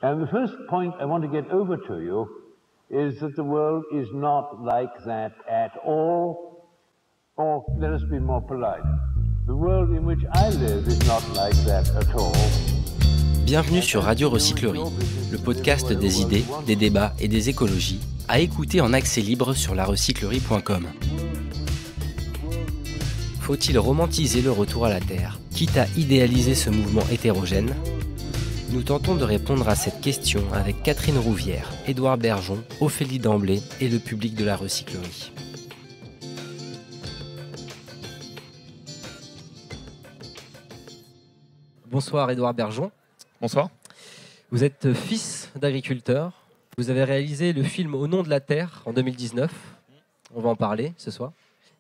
And the first point I want to get over to you is that the world is not like that at all, or let us be more polite. The world in which I live is not like that at all. Bienvenue sur Radio Recyclerie, le podcast des idées, des débats et des écologies, à écouter en accès libre sur larecyclerie.com. Faut-il romantiser le retour à la Terre, quitte à idéaliser ce mouvement hétérogène ? Nous tentons de répondre à cette question avec Catherine Rouvière, Édouard Bergeon, Ophélie Damblé et le public de la Recyclerie. Bonsoir Édouard Bergeon. Bonsoir. Vous êtes fils d'agriculteur. Vous avez réalisé le film Au nom de la Terre en 2019. On va en parler ce soir.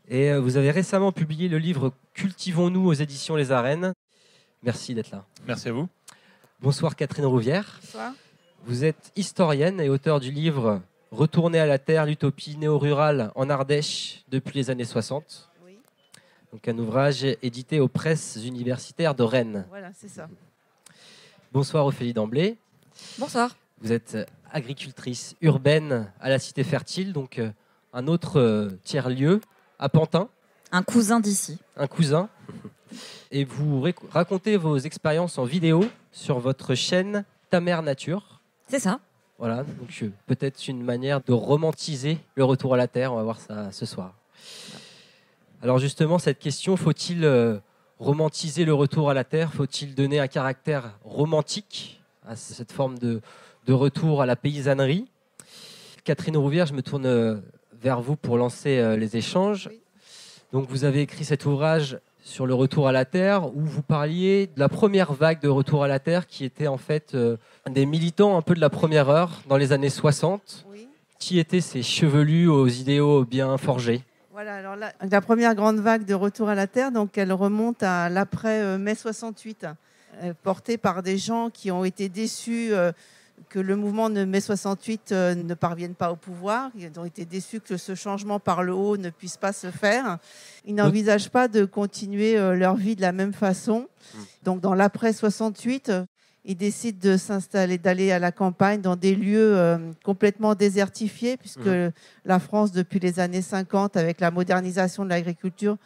Et vous avez récemment publié le livre Cultivons-nous aux éditions Les Arènes. Merci d'être là. Merci à vous. Bonsoir Catherine Rouvière. Bonsoir. Vous êtes historienne et auteure du livre Retourner à la Terre, l'utopie néo-rurale en Ardèche depuis les années 60. Oui. Donc un ouvrage édité aux presses universitaires de Rennes. Voilà, c'est ça. Bonsoir Ophélie Damblé. Bonsoir. Vous êtes agricultrice urbaine à la Cité Fertile, donc un autre tiers-lieu à Pantin. Un cousin d'ici. Un cousin. Et vous racontez vos expériences en vidéo sur votre chaîne Ta Mère Nature. C'est ça. Voilà, donc peut-être une manière de romantiser le retour à la Terre. On va voir ça ce soir. Alors justement, cette question, faut-il romantiser le retour à la Terre ? Faut-il donner un caractère romantique à cette forme de retour à la paysannerie ? Catherine Rouvière, je me tourne vers vous pour lancer les échanges. Oui. Donc vous avez écrit cet ouvrage sur le retour à la Terre, où vous parliez de la première vague de retour à la Terre, qui était en fait des militants un peu de la première heure, dans les années 60. Oui. Qui étaient ces chevelus aux idéaux bien forgés ? Voilà, alors la première grande vague de retour à la Terre, donc elle remonte à l'après-mai 68, portée par des gens qui ont été déçus que le mouvement de mai 68 ne parvienne pas au pouvoir. Ils ont été déçus que ce changement par le haut ne puisse pas se faire. Ils n'envisagent pas de continuer leur vie de la même façon. Donc dans l'après 68, ils décident de s'installer, d'aller à la campagne dans des lieux complètement désertifiés, puisque la France, depuis les années 50, avec la modernisation de l'agriculture,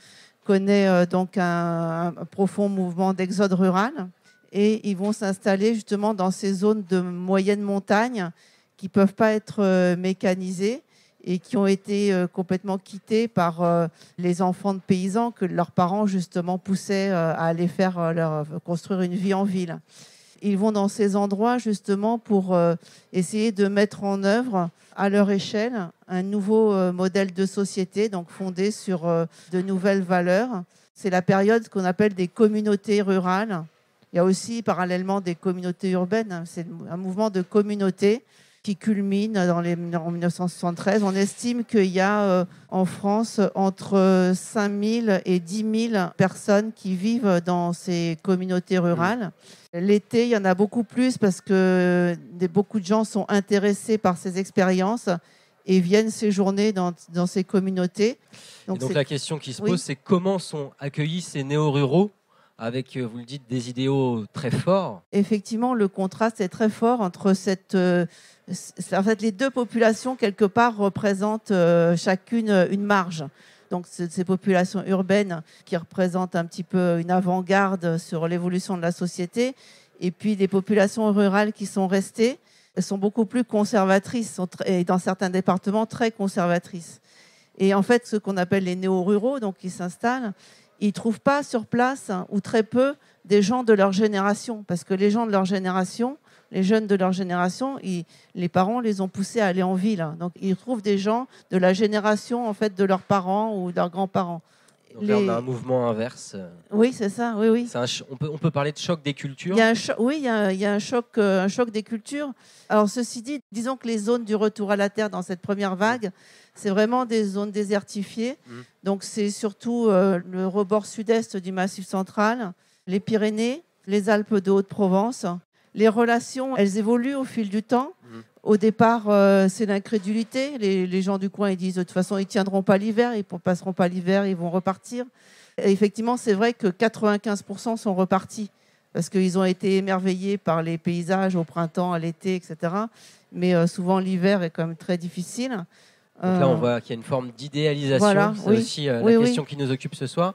connaît donc un profond mouvement d'exode rural. Et ils vont s'installer justement dans ces zones de moyenne montagne qui ne peuvent pas être mécanisées et qui ont été complètement quittées par les enfants de paysans que leurs parents justement poussaient à aller construire une vie en ville. Ils vont dans ces endroits justement pour essayer de mettre en œuvre à leur échelle un nouveau modèle de société, donc fondé sur de nouvelles valeurs. C'est la période qu'on appelle des communautés rurales. Il y a aussi parallèlement des communautés urbaines. C'est un mouvement de communautés qui culmine en 1973. On estime qu'il y a en France entre 5 000 et 10 000 personnes qui vivent dans ces communautés rurales. L'été, il y en a beaucoup plus parce que beaucoup de gens sont intéressés par ces expériences et viennent séjourner dans ces communautés. Donc la question qui se pose, c'est comment sont accueillis ces néo-ruraux avec, vous le dites, des idéaux très forts. Effectivement, le contraste est très fort entre les deux populations, quelque part, représentent chacune une marge. Donc, ces populations urbaines qui représentent un petit peu une avant-garde sur l'évolution de la société, et puis des populations rurales qui sont restées, elles sont beaucoup plus conservatrices, et dans certains départements, très conservatrices. Et en fait, ce qu'on appelle les néo-ruraux, donc qui s'installent, ils ne trouvent pas sur place, ou très peu, des gens de leur génération. Parce que les gens de leur génération, les jeunes de leur génération, les parents les ont poussés à aller en ville. Donc, ils trouvent des gens de la génération en fait, de leurs parents ou de leurs grands-parents. Donc là, on a un mouvement inverse. Oui, c'est ça. Oui. On peut parler de choc des cultures. Il y a un choc des cultures. Alors, ceci dit, disons que les zones du retour à la Terre dans cette première vague, c'est vraiment des zones désertifiées. Donc, c'est surtout le rebord sud-est du Massif central, les Pyrénées, les Alpes de Haute-Provence. Les relations, elles évoluent au fil du temps. Au départ, c'est l'incrédulité. Les gens du coin, ils disent de toute façon, ils ne tiendront pas l'hiver, ils ne passeront pas l'hiver, ils vont repartir. Et effectivement, c'est vrai que 95% sont repartis parce qu'ils ont été émerveillés par les paysages au printemps, à l'été, etc. Mais souvent, l'hiver est quand même très difficile. Donc là, on voit qu'il y a une forme d'idéalisation. Voilà, c'est aussi la question qui nous occupe ce soir.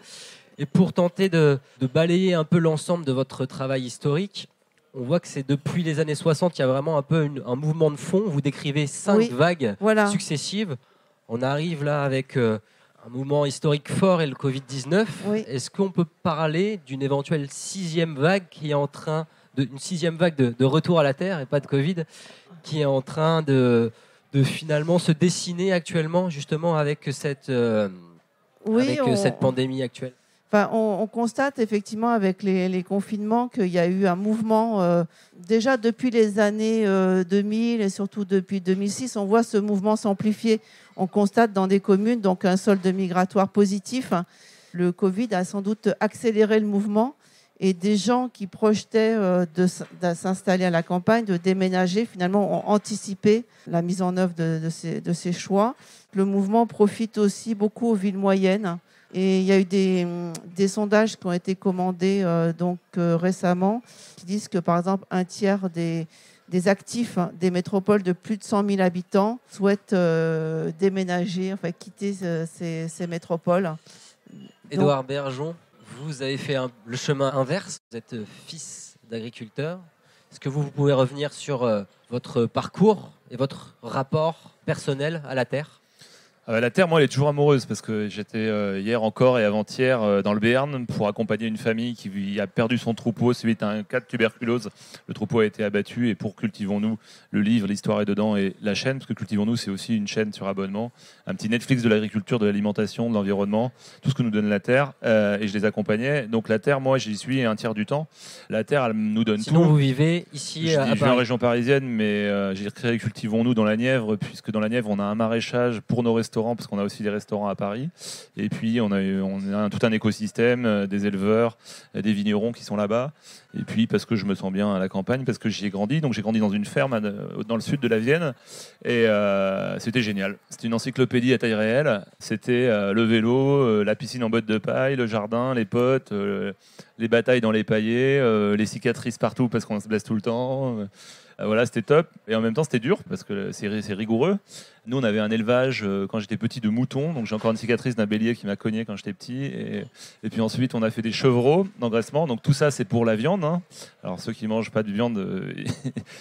Et pour tenter de balayer un peu l'ensemble de votre travail historique, on voit que c'est depuis les années 60, il y a vraiment un peu un mouvement de fond. Vous décrivez 5 vagues successives. On arrive là avec un mouvement historique fort et le Covid-19. Est-ce qu'on peut parler d'une éventuelle 6e vague qui est en train une 6e vague de retour à la Terre et pas de Covid, qui est en train de finalement se dessiner actuellement justement avec cette pandémie actuelle? Enfin, on constate effectivement avec les confinements qu'il y a eu un mouvement, déjà depuis les années 2000 et surtout depuis 2006, on voit ce mouvement s'amplifier. On constate dans des communes donc un solde migratoire positif. Le Covid a sans doute accéléré le mouvement et des gens qui projetaient de s'installer à la campagne, de déménager, finalement ont anticipé la mise en œuvre de ces choix. Le mouvement profite aussi beaucoup aux villes moyennes. Et il y a eu des sondages qui ont été commandés récemment qui disent que, par exemple, un tiers des actifs des métropoles de plus de 100 000 habitants souhaitent déménager, enfin quitter ces métropoles. Édouard Bergeon, vous avez fait le chemin inverse. Vous êtes fils d'agriculteur. Est-ce que vous pouvez revenir sur votre parcours et votre rapport personnel à la terre ? La terre, moi, elle est toujours amoureuse parce que j'étais hier encore et avant-hier dans le Béarn pour accompagner une famille qui a perdu son troupeau suite à un cas de tuberculose. Le troupeau a été abattu et pour Cultivons-nous, le livre, l'histoire est dedans et la chaîne, parce que Cultivons-nous, c'est aussi une chaîne sur abonnement, un petit Netflix de l'agriculture, de l'alimentation, de l'environnement, tout ce que nous donne la terre et je les accompagnais. Donc la terre, moi, j'y suis un tiers du temps. La terre, elle nous donne tout. Sinon, vous vivez ici à Paris. Je vis en région parisienne, mais j'ai créé Cultivons-nous dans la Nièvre, puisque dans la Nièvre, on a un maraîchage pour nos restaurants, parce qu'on a aussi des restaurants à Paris. Et puis, on a tout un écosystème, des éleveurs, des vignerons qui sont là-bas. Et puis, parce que je me sens bien à la campagne, parce que j'y ai grandi. Donc, j'ai grandi dans une ferme dans le sud de la Vienne. Et c'était génial. C'était une encyclopédie à taille réelle. C'était le vélo, la piscine en bottes de paille, le jardin, les potes, les batailles dans les paillets, les cicatrices partout parce qu'on se blesse tout le temps. Voilà, c'était top. Et en même temps, c'était dur parce que c'est rigoureux. Nous, on avait un élevage quand j'étais petit de moutons. Donc, j'ai encore une cicatrice d'un bélier qui m'a cogné quand j'étais petit. Et puis ensuite, on a fait des chevreaux d'engraissement. Donc, tout ça, c'est pour la viande. Hein. Alors, ceux qui ne mangent pas de viande,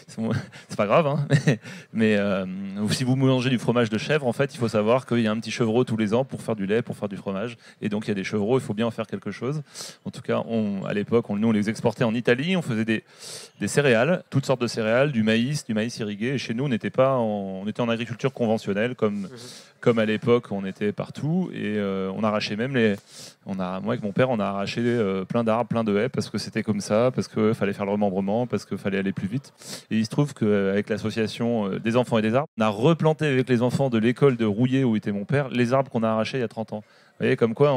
c'est pas grave. Hein. Mais si vous mangez du fromage de chèvre, en fait, il faut savoir qu'il y a un petit chevreau tous les ans pour faire du lait, pour faire du fromage. Et donc, il y a des chevreaux, il faut bien en faire quelque chose. En tout cas, à l'époque, nous, on les exportait en Italie. On faisait des céréales, toutes sortes de céréales, du maïs irrigué. Et chez nous, on était en agriculture conventionnelle, comme à l'époque, on était partout. Et on arrachait même moi, avec mon père, on a arraché plein d'arbres, plein de haies, parce que c'était comme ça, parce qu'il fallait faire le remembrement, parce qu'il fallait aller plus vite. Et il se trouve qu'avec l'association des enfants et des arbres, on a replanté avec les enfants de l'école de Rouillé, où était mon père, les arbres qu'on a arrachés il y a 30 ans. Vous voyez, comme quoi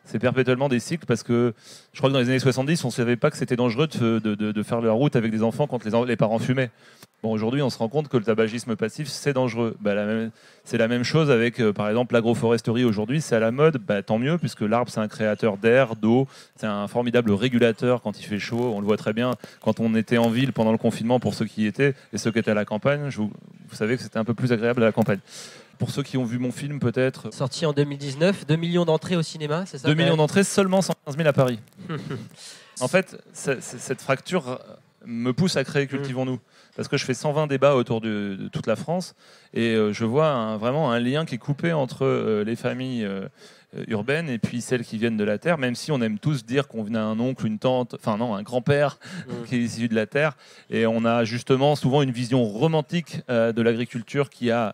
c'est perpétuellement des cycles, parce que je crois que dans les années 70, on ne savait pas que c'était dangereux de faire la route avec des enfants quand les parents fumaient. Bon, aujourd'hui, on se rend compte que le tabagisme passif, c'est dangereux. C'est la même chose avec, par exemple, l'agroforesterie aujourd'hui. C'est à la mode, tant mieux, puisque l'arbre, c'est un créateur d'air, d'eau. C'est un formidable régulateur quand il fait chaud. On le voit très bien quand on était en ville pendant le confinement, pour ceux qui y étaient, et ceux qui étaient à la campagne. Vous savez que c'était un peu plus agréable à la campagne. Pour ceux qui ont vu mon film, peut-être... Sorti en 2019, 2 millions d'entrées au cinéma, c'est ça? 2 millions d'entrées, seulement 115 000 à Paris. En fait, cette fracture me pousse à créer Cultivons-nous. Parce que je fais 120 débats autour de toute la France et je vois vraiment un lien qui est coupé entre les familles urbaines et puis celles qui viennent de la terre, même si on aime tous dire qu'on venait à un oncle, une tante, enfin non, un grand-père qui est issu de la terre. Et on a justement souvent une vision romantique de l'agriculture qui a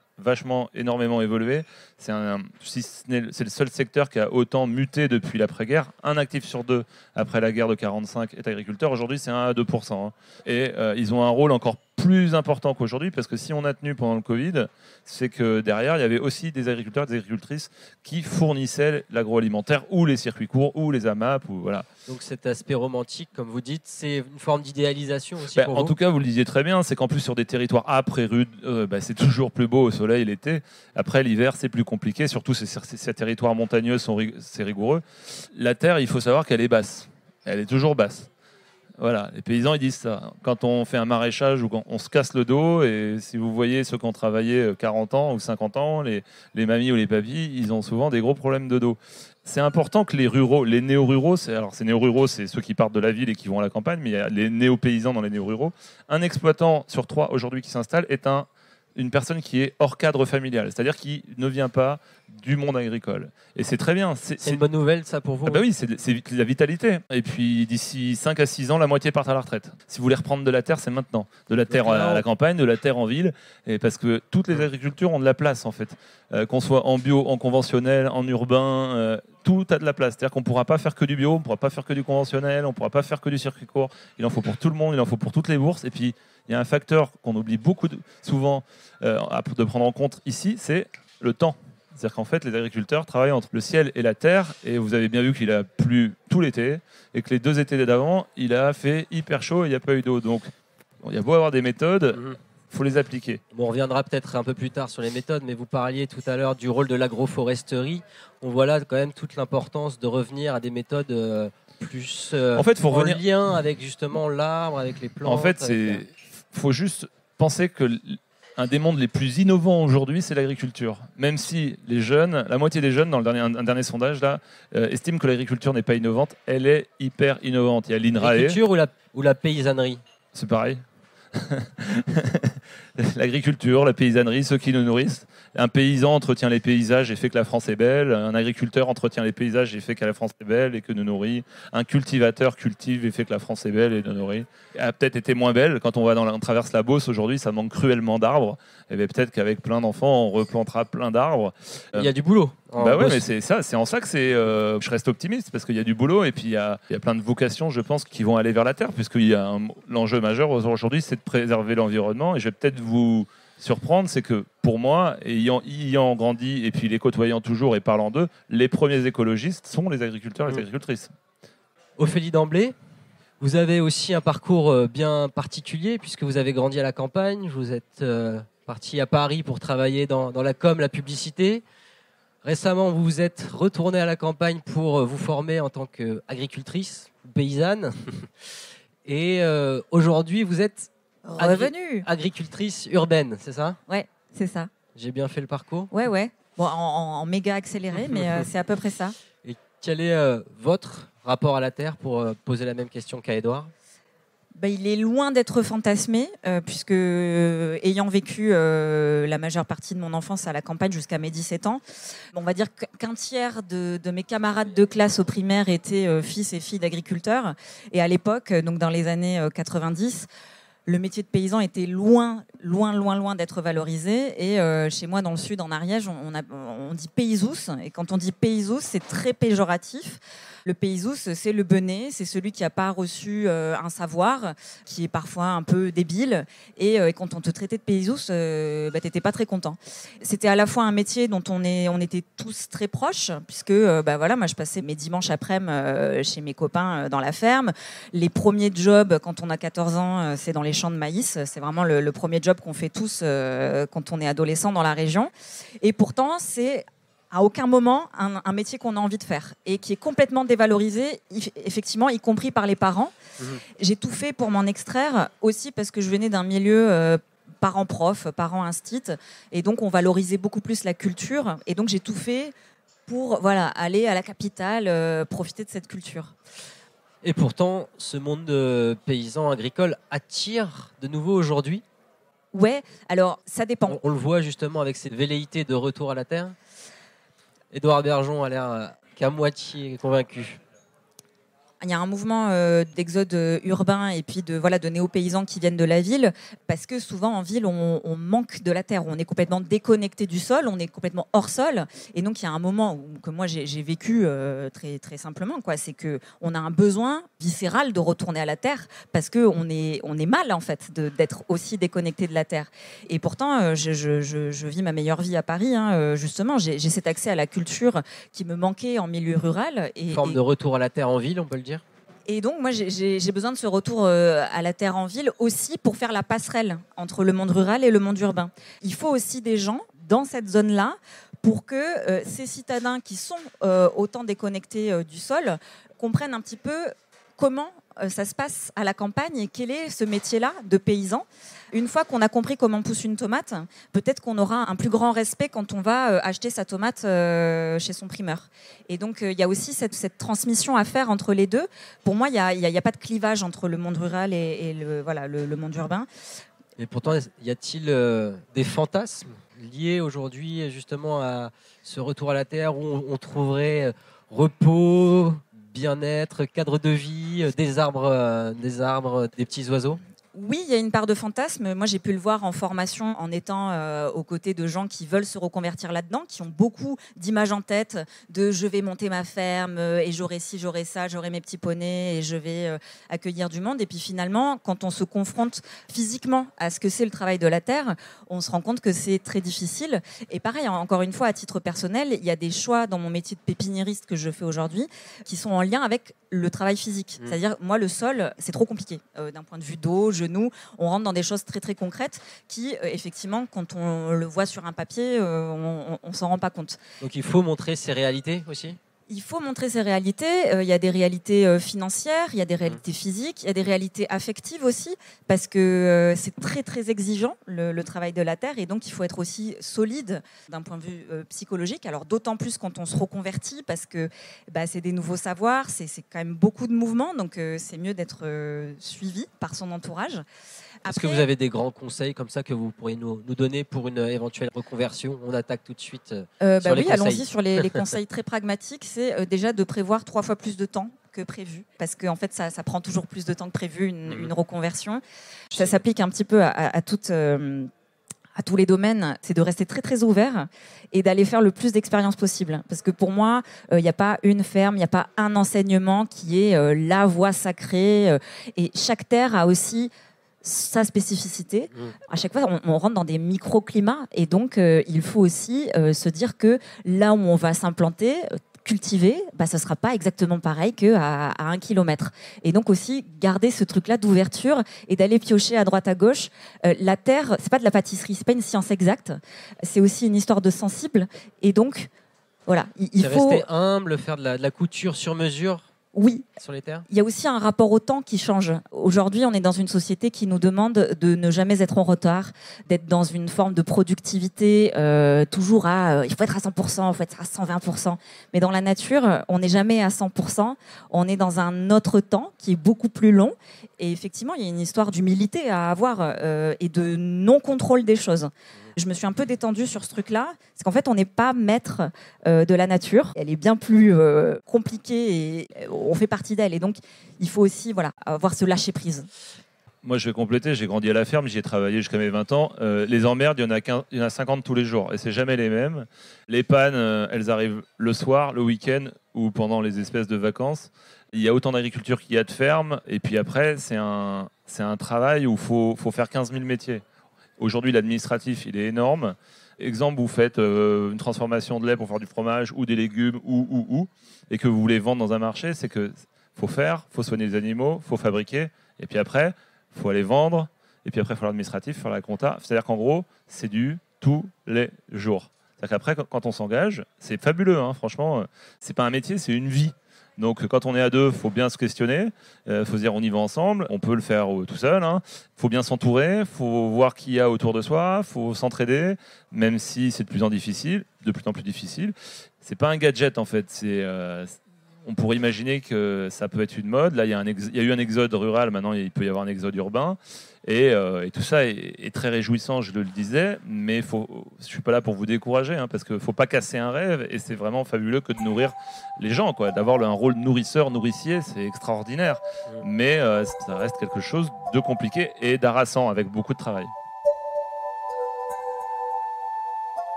énormément évolué. C'est le seul secteur qui a autant muté depuis l'après-guerre. Un actif sur deux après la guerre de 45 est agriculteur. Aujourd'hui, c'est 1 à 2%. Hein. Et ils ont un rôle encore plus important qu'aujourd'hui, parce que si on a tenu pendant le Covid, c'est que derrière, il y avait aussi des agriculteurs et des agricultrices qui fournissaient l'agroalimentaire ou les circuits courts ou les AMAP. Voilà. Donc cet aspect romantique, comme vous dites, c'est une forme d'idéalisation aussi pour en vous. tout cas, vous le disiez très bien, c'est qu'en plus sur des territoires âpres et rudes, c'est toujours plus beau au soleil l'été. Après, l'hiver, c'est plus compliqué. Surtout, ces territoires montagneux, c'est rigoureux. La terre, il faut savoir qu'elle est basse. Elle est toujours basse. Voilà, les paysans ils disent ça. Quand on fait un maraîchage ou quand on se casse le dos, et si vous voyez ceux qui ont travaillé 40 ans ou 50 ans, les mamies ou les papis, ils ont souvent des gros problèmes de dos. C'est important que les ruraux, les néo-ruraux, ces néo-ruraux, c'est ceux qui partent de la ville et qui vont à la campagne, mais il y a les néo-paysans dans les néo-ruraux. Un exploitant sur 3 aujourd'hui qui s'installe est une personne qui est hors cadre familial, c'est-à-dire qui ne vient pas du monde agricole. Et c'est très bien. C'est une bonne nouvelle, ça, pour vous? Ah bah oui, c'est la vitalité. Et puis, d'ici 5 à 6 ans, la moitié partent à la retraite. Si vous voulez reprendre de la terre, c'est maintenant. De la terre à la campagne, de la terre en ville. Et parce que toutes les agricultures ont de la place, en fait. Qu'on soit en bio, en conventionnel, en urbain, tout a de la place. C'est-à-dire qu'on ne pourra pas faire que du bio, on ne pourra pas faire que du conventionnel, on ne pourra pas faire que du circuit court. Il en faut pour tout le monde, il en faut pour toutes les bourses. Et puis, il y a un facteur qu'on oublie souvent de prendre en compte ici, c'est le temps. C'est-à-dire qu'en fait, les agriculteurs travaillent entre le ciel et la terre, et vous avez bien vu qu'il a plu tout l'été, et que les 2 étés d'avant, il a fait hyper chaud et il n'y a pas eu d'eau. Donc, il y a beau avoir des méthodes, il faut les appliquer. Bon, on reviendra peut-être un peu plus tard sur les méthodes, mais vous parliez tout à l'heure du rôle de l'agroforesterie. On voit là quand même toute l'importance de revenir à des méthodes plus en fait, faut revenir... lien avec justement l'arbre, avec les plantes. En fait, faut juste penser que un des mondes les plus innovants aujourd'hui, c'est l'agriculture. Même si les jeunes, la moitié des jeunes, dans un dernier sondage, là, estiment que l'agriculture n'est pas innovante, elle est hyper innovante. Il y a l'INRAE. L'agriculture ou la paysannerie? C'est pareil. L'agriculture, la paysannerie, ceux qui nous nourrissent. Un paysan entretient les paysages et fait que la France est belle. Un agriculteur entretient les paysages et fait que la France est belle et que nous nourrit. Un cultivateur cultive et fait que la France est belle et nous nourrit. Elle a peut-être été moins belle. Quand on traverse la Beauce aujourd'hui, ça manque cruellement d'arbres. Et bien peut-être qu'avec plein d'enfants, on replantera plein d'arbres. Il y a du boulot. Bah ouais, mais c'est en ça que je reste optimiste, parce qu'il y a du boulot et puis il y a plein de vocations, je pense, qui vont aller vers la terre, puisqu'il y a l'enjeu majeur aujourd'hui, c'est de préserver l'environnement. Et je vais peut-être vous surprendre, c'est que pour moi, ayant grandi et puis les côtoyant toujours et parlant d'eux, les premiers écologistes sont les agriculteurs et les agricultrices. Ophélie Damblé, vous avez aussi un parcours bien particulier, puisque vous avez grandi à la campagne, vous êtes parti à Paris pour travailler dans la com, la publicité. Récemment, vous vous êtes retourné à la campagne pour vous former en tant qu'agricultrice, paysanne. Et aujourd'hui, vous êtes revenue agricultrice urbaine, c'est ça? Ouais, c'est ça. J'ai bien fait le parcours? Ouais. Bon, en méga accéléré, mais c'est à peu près ça. Et quel est votre rapport à la terre, pour poser la même question qu'à Édouard? Il est loin d'être fantasmé, puisque ayant vécu la majeure partie de mon enfance à la campagne jusqu'à mes 17 ans, on va dire qu'un tiers de mes camarades de classe au primaire étaient fils et filles d'agriculteurs. Et à l'époque, donc dans les années 90, le métier de paysan était loin d'être valorisé. Et chez moi, dans le sud, en Ariège, on dit paysous. Et quand on dit paysous, c'est très péjoratif. Le paysous, c'est le benet, c'est celui qui n'a pas reçu un savoir, qui est parfois un peu débile. Et quand on te traitait de paysous, tu n'étais pas très content. C'était à la fois un métier dont on était tous très proches, puisque moi, je passais mes dimanches après-midi chez mes copains dans la ferme. Les premiers jobs, quand on a 14 ans, c'est dans les champs de maïs. C'est vraiment le premier job qu'on fait tous quand on est adolescent dans la région. Et pourtant, c'est à aucun moment un métier qu'on a envie de faire et qui est complètement dévalorisé, effectivement, y compris par les parents. J'ai tout fait pour m'en extraire, aussi parce que je venais d'un milieu parents-prof, parents-instit, et donc on valorisait beaucoup plus la culture, et donc j'ai tout fait pour aller à la capitale, profiter de cette culture. Et pourtant, ce monde de paysans agricoles attire de nouveau aujourd'hui? Ouais, alors ça dépend. On le voit justement avec cette velléité de retour à la terre. Édouard Bergeon a l'air qu'à moitié convaincu. Il y a un mouvement d'exode urbain et puis de néo-paysans qui viennent de la ville, parce que souvent en ville on manque de la terre, on est complètement déconnecté du sol, on est complètement hors sol, et donc il y a un moment que moi j'ai vécu très, très simplement, c'est qu'on a un besoin viscéral de retourner à la terre, parce qu'on est mal en fait d'être aussi déconnecté de la terre. Et pourtant je vis ma meilleure vie à Paris, justement, j'ai cet accès à la culture qui me manquait en milieu rural. Forme de retour à la terre en ville, on peut le dire. Et donc, moi, j'ai besoin de ce retour à la terre en ville aussi pour faire la passerelle entre le monde rural et le monde urbain. Il faut aussi des gens dans cette zone-là pour que ces citadins qui sont autant déconnectés du sol comprennent un petit peu comment ça se passe à la campagne et quel est ce métier-là de paysan. Une fois qu'on a compris comment pousse une tomate, peut-être qu'on aura un plus grand respect quand on va acheter sa tomate chez son primeur. Et donc, il y a aussi cette transmission à faire entre les deux. Pour moi, il n'y a pas de clivage entre le monde rural et le monde urbain. Et pourtant, y a-t-il des fantasmes liés aujourd'hui justement à ce retour à la terre où on trouverait repos, bien-être, cadre de vie, des arbres, des petits oiseaux? Oui, il y a une part de fantasme. Moi, j'ai pu le voir en formation en étant aux côtés de gens qui veulent se reconvertir là-dedans, qui ont beaucoup d'images en tête de je vais monter ma ferme et j'aurai ci, j'aurai ça, j'aurai mes petits poneys et je vais accueillir du monde. Et puis finalement, quand on se confronte physiquement à ce que c'est le travail de la terre, on se rend compte que c'est très difficile. Et pareil, encore une fois, à titre personnel, il y a des choix dans mon métier de pépiniériste que je fais aujourd'hui qui sont en lien avec le travail physique. C'est-à-dire, moi, le sol, c'est trop compliqué d'un point de vue dos, genoux. On rentre dans des choses très, très concrètes qui, effectivement, quand on le voit sur un papier, on ne s'en rend pas compte. Donc, il faut montrer ses réalités aussi? Il faut montrer ses réalités. Il y a des réalités financières, il y a des réalités physiques, il y a des réalités affectives aussi, parce que c'est très, très exigeant, le travail de la terre. Et donc, il faut être aussi solide d'un point de vue psychologique. Alors, d'autant plus quand on se reconvertit, parce que c'est des nouveaux savoirs, c'est quand même beaucoup de mouvements. Donc, c'est mieux d'être suivi par son entourage. Est-ce que vous avez des grands conseils comme ça que vous pourriez nous donner pour une éventuelle reconversion? On attaque tout de suite sur les conseils. Allons-y sur les conseils très pragmatiques. C'est déjà de prévoir 3 fois plus de temps que prévu, parce qu'en fait, ça prend toujours plus de temps que prévu, une reconversion. Ça s'applique un petit peu à tous les domaines, c'est de rester très très ouvert et d'aller faire le plus d'expériences possible. Parce que pour moi, il n'y a pas une ferme, il n'y a pas un enseignement qui est la voie sacrée. Et chaque terre a aussi sa spécificité. À chaque fois, on rentre dans des microclimats et donc il faut aussi se dire que là où on va s'implanter, cultiver, ce ne sera pas exactement pareil qu'à 1 kilomètre. Et donc aussi garder ce truc-là d'ouverture et d'aller piocher à droite à gauche. La terre, c'est pas de la pâtisserie, c'est pas une science exacte, c'est aussi une histoire de sensible. Et donc, voilà, il faut rester humble, faire de la couture sur mesure. Oui. Sur les terres. Il y a aussi un rapport au temps qui change. Aujourd'hui, on est dans une société qui nous demande de ne jamais être en retard, d'être dans une forme de productivité, toujours il faut être à 100%, il faut être à 120%. Mais dans la nature, on n'est jamais à 100%. On est dans un autre temps qui est beaucoup plus long. Et effectivement, il y a une histoire d'humilité à avoir et de non-contrôle des choses. Je me suis un peu détendue sur ce truc-là, parce qu'en fait, on n'est pas maître de la nature. Elle est bien plus compliquée et on fait partie d'elle. Et donc, il faut aussi avoir ce lâcher-prise. Moi, je vais compléter. J'ai grandi à la ferme, j'y ai travaillé jusqu'à mes 20 ans. Les emmerdes, il y en a 50 tous les jours et c'est jamais les mêmes. Les pannes, elles arrivent le soir, le week-end ou pendant les espèces de vacances. Il y a autant d'agriculture qu'il y a de fermes. Et puis après, c'est un travail où il faut faire 15 000 métiers. Aujourd'hui, l'administratif, il est énorme. Exemple, vous faites une transformation de lait pour faire du fromage ou des légumes et que vous voulez vendre dans un marché, c'est que faut faut soigner les animaux, faut fabriquer, et puis après, faut aller vendre, et puis après, il faut l'administratif, faire la compta. C'est-à-dire qu'en gros, c'est du tous les jours. C'est-à-dire qu'après, quand on s'engage, c'est fabuleux, hein, franchement. C'est pas un métier, c'est une vie. Donc quand on est à deux, il faut bien se questionner, faut se dire on y va ensemble, on peut le faire tout seul, il faut bien s'entourer, il faut voir qui y a autour de soi, il faut s'entraider, même si c'est de plus en plus difficile. C'est pas un gadget en fait, on pourrait imaginer que ça peut être une mode. Là, il y a eu un exode rural, maintenant il peut y avoir un exode urbain. Et tout ça est très réjouissant, je le disais, mais je ne suis pas là pour vous décourager, parce qu'il ne faut pas casser un rêve, et c'est vraiment fabuleux que de nourrir les gens, quoi. D'avoir un rôle nourrisseur, nourricier, c'est extraordinaire. Mais ça reste quelque chose de compliqué et d'harassant, avec beaucoup de travail.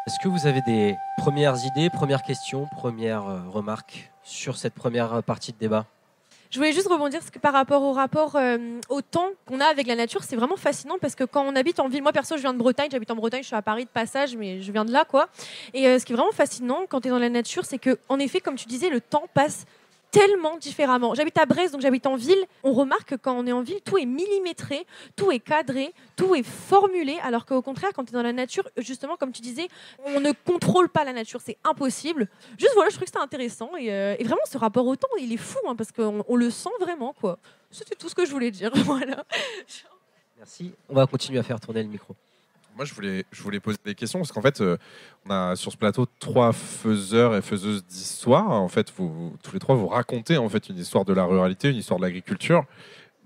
Est-ce que vous avez des premières idées, premières questions, premières remarques sur cette première partie de débat? Je voulais juste rebondir parce que par rapport au temps qu'on a avec la nature, c'est vraiment fascinant parce que quand on habite en ville, moi perso je viens de Bretagne, j'habite en Bretagne, je suis à Paris de passage, mais je viens de là quoi. Et ce qui est vraiment fascinant quand tu es dans la nature, c'est que en effet, comme tu disais, le temps passe tellement différemment. J'habite à Brest, donc j'habite en ville. On remarque que quand on est en ville, tout est millimétré, tout est cadré, tout est formulé, alors qu'au contraire, quand tu es dans la nature, justement, comme tu disais, on ne contrôle pas la nature, c'est impossible. Juste voilà, je trouvais que c'était intéressant et vraiment ce rapport au temps, il est fou parce qu'on le sent vraiment, quoi. C'était tout ce que je voulais dire. Voilà. Merci. On va continuer à faire tourner le micro. Moi, je voulais poser des questions parce qu'en fait, on a sur ce plateau 3 faiseurs et faiseuses d'histoire. En fait, tous les 3, vous racontez en fait une histoire de la ruralité, une histoire de l'agriculture.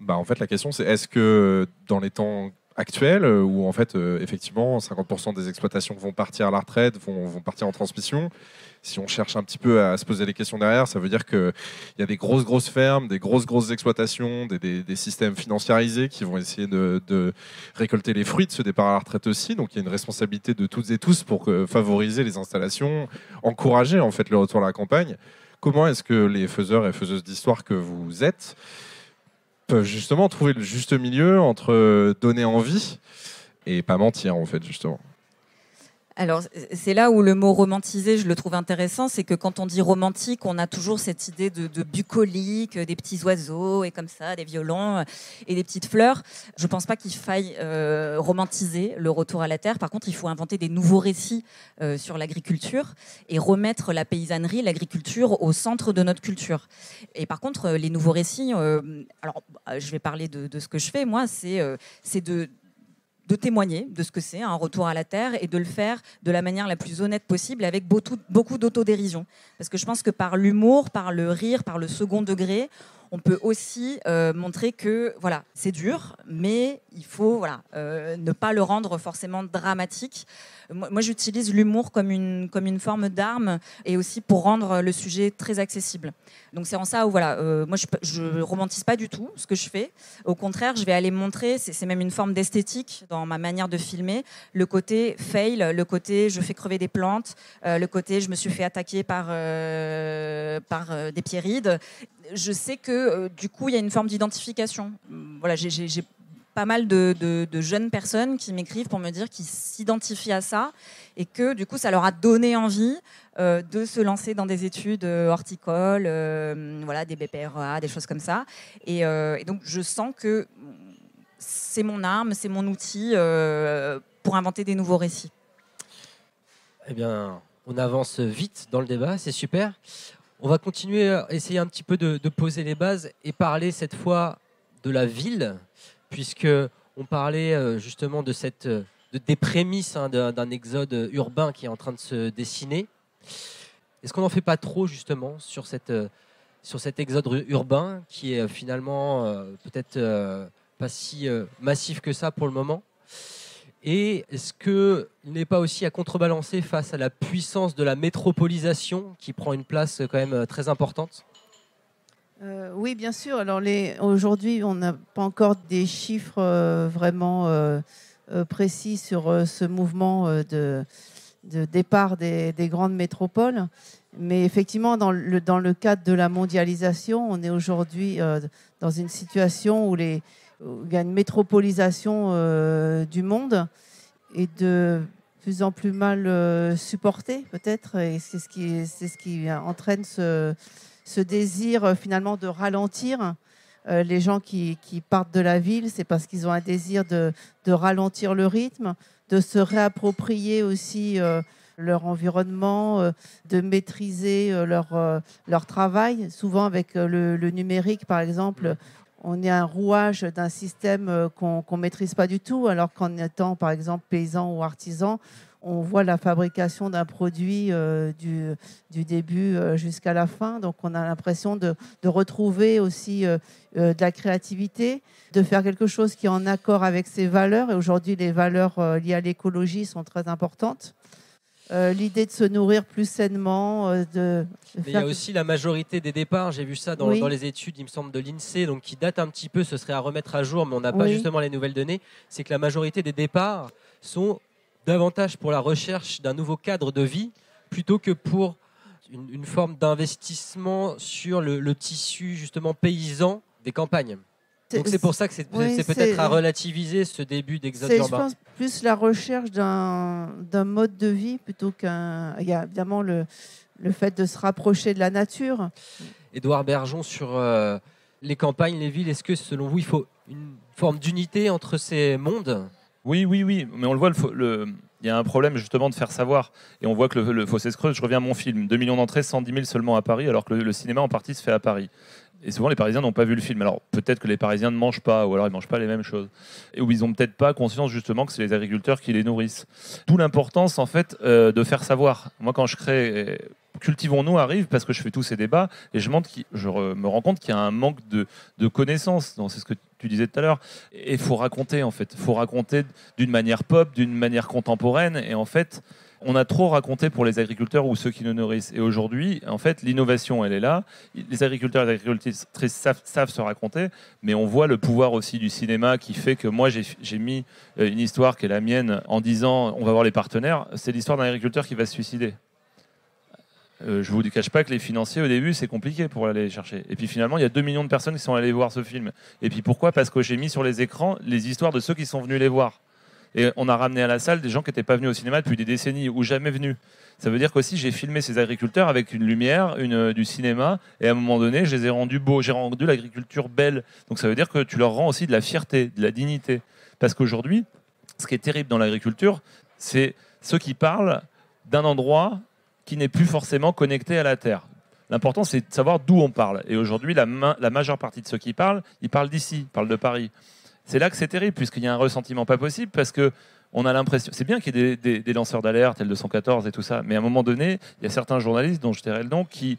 En fait, la question, c'est est-ce que dans les temps actuels, où en fait, effectivement, 50% des exploitations vont partir à la retraite, vont partir en transmission, si on cherche un petit peu à se poser les questions derrière, ça veut dire qu'il y a des grosses fermes, des grosses exploitations, des systèmes financiarisés qui vont essayer de récolter les fruits de ce départ à la retraite aussi. Donc il y a une responsabilité de toutes et tous pour favoriser les installations, encourager en fait le retour à la campagne. Comment est-ce que les faiseurs et faiseuses d'histoire que vous êtes peuvent justement trouver le juste milieu entre donner envie et pas mentir en fait justement? Alors, c'est là où le mot romantisé, je le trouve intéressant, c'est que quand on dit romantique, on a toujours cette idée de bucolique, des petits oiseaux et comme ça, des violons et des petites fleurs. Je ne pense pas qu'il faille romantiser le retour à la terre. Par contre, il faut inventer des nouveaux récits sur l'agriculture et remettre la paysannerie, l'agriculture au centre de notre culture. Et par contre, les nouveaux récits, alors je vais parler de ce que je fais, moi, c'est de témoigner de ce que c'est un retour à la terre et de le faire de la manière la plus honnête possible avec beaucoup d'autodérision. Parce que je pense que par l'humour, par le rire, par le second degré, on peut aussi montrer que voilà, c'est dur, mais il faut ne pas le rendre forcément dramatique. Moi, j'utilise l'humour comme une forme d'arme et aussi pour rendre le sujet très accessible. Donc c'est en ça où moi je romantise pas du tout ce que je fais. Au contraire, je vais aller montrer, c'est même une forme d'esthétique dans ma manière de filmer, le côté fail, le côté je fais crever des plantes, le côté je me suis fait attaquer par des pierrides. Je sais que du coup il y a une forme d'identification. Voilà, j'ai pas mal de jeunes personnes qui m'écrivent pour me dire qu'ils s'identifient à ça et que du coup ça leur a donné envie de se lancer dans des études horticoles, des BPREA, des choses comme ça. Et donc je sens que c'est mon arme, c'est mon outil pour inventer des nouveaux récits. Eh bien, on avance vite dans le débat, c'est super. On va continuer à essayer un petit peu de poser les bases et parler cette fois de la ville, puisqu'on parlait justement des prémices d'un exode urbain qui est en train de se dessiner. Est-ce qu'on n'en fait pas trop justement sur cet exode urbain qui est finalement peut-être pas si massif que ça pour le moment? Et est-ce qu'il n'est pas aussi à contrebalancer face à la puissance de la métropolisation qui prend une place quand même très importante? Oui, bien sûr. Alors aujourd'hui, on n'a pas encore des chiffres vraiment précis sur ce mouvement de départ des grandes métropoles. Mais effectivement, dans le cadre de la mondialisation, on est aujourd'hui dans une situation où il y a une métropolisation du monde et de plus en plus mal supportée, peut-être. Et c'est ce qui entraîne ce désir finalement de ralentir. Les gens qui partent de la ville, c'est parce qu'ils ont un désir de ralentir le rythme, de se réapproprier aussi leur environnement, de maîtriser leur travail. Souvent avec le numérique, par exemple, on est un rouage d'un système qu'on ne maîtrise pas du tout, alors qu'en étant, par exemple, paysan ou artisan, on voit la fabrication d'un produit du début jusqu'à la fin. Donc, on a l'impression de retrouver aussi de la créativité, de faire quelque chose qui est en accord avec ses valeurs. Et aujourd'hui, les valeurs liées à l'écologie sont très importantes. L'idée de se nourrir plus sainement. Mais il y a aussi la majorité des départs, j'ai vu ça dans les études, il me semble, de l'INSEE, donc qui datent un petit peu, ce serait à remettre à jour, mais on n'a pas justement les nouvelles données, c'est que la majorité des départs sont davantage pour la recherche d'un nouveau cadre de vie plutôt que pour une forme d'investissement sur le tissu justement paysan des campagnes. Donc c'est pour ça que c'est peut-être à relativiser ce début d'exode urbain. Je pense plus la recherche d'un mode de vie plutôt qu'un... Il y a évidemment le fait de se rapprocher de la nature. Édouard Bergeon, sur les campagnes, les villes. Est-ce que, selon vous, il faut une forme d'unité entre ces mondes ? Oui, mais on le voit, il y a un problème justement de faire savoir. Et on voit que le fossé se creuse. Je reviens à mon film, 2 millions d'entrées, 110 000 seulement à Paris, alors que le cinéma en partie se fait à Paris. Et souvent, les Parisiens n'ont pas vu le film. Alors, peut-être que les Parisiens ne mangent pas, ou alors ils ne mangent pas les mêmes choses. Et où ils n'ont peut-être pas conscience, justement, que c'est les agriculteurs qui les nourrissent. D'où l'importance, en fait, de faire savoir. Moi, quand je crée Cultivons-nous arrive parce que je fais tous ces débats et je me rends compte qu'il y a un manque de connaissances. C'est ce que tu disais tout à l'heure. Et il faut raconter, en fait. Il faut raconter d'une manière pop, d'une manière contemporaine. Et en fait, on a trop raconté pour les agriculteurs ou ceux qui nous nourrissent. Et aujourd'hui, en fait, l'innovation, elle est là. Les agriculteurs et les agricultrices savent se raconter, mais on voit le pouvoir aussi du cinéma qui fait que moi, j'ai mis une histoire qui est la mienne en disant on va voir les partenaires. C'est l'histoire d'un agriculteur qui va se suicider. Je ne vous cache pas que les financiers, au début, c'est compliqué pour aller les chercher. Et puis finalement, il y a 2 millions de personnes qui sont allées voir ce film. Et puis pourquoi ? Parce que j'ai mis sur les écrans les histoires de ceux qui sont venus les voir. Et on a ramené à la salle des gens qui n'étaient pas venus au cinéma depuis des décennies ou jamais venus. Ça veut dire qu'aussi j'ai filmé ces agriculteurs avec une lumière, du cinéma, et à un moment donné, je les ai rendus beaux, j'ai rendu l'agriculture belle. Donc ça veut dire que tu leur rends aussi de la fierté, de la dignité. Parce qu'aujourd'hui, ce qui est terrible dans l'agriculture, c'est ceux qui parlent d'un endroit qui n'est plus forcément connecté à la terre. L'important, c'est de savoir d'où on parle. Et aujourd'hui, la majeure partie de ceux qui parlent, ils parlent d'ici, ils parlent de Paris. C'est là que c'est terrible, puisqu'il y a un ressentiment pas possible, parce qu'on a l'impression... C'est bien qu'il y ait des lanceurs d'alerte, L214 et tout ça, mais à un moment donné, il y a certains journalistes, dont je tairai le nom, qui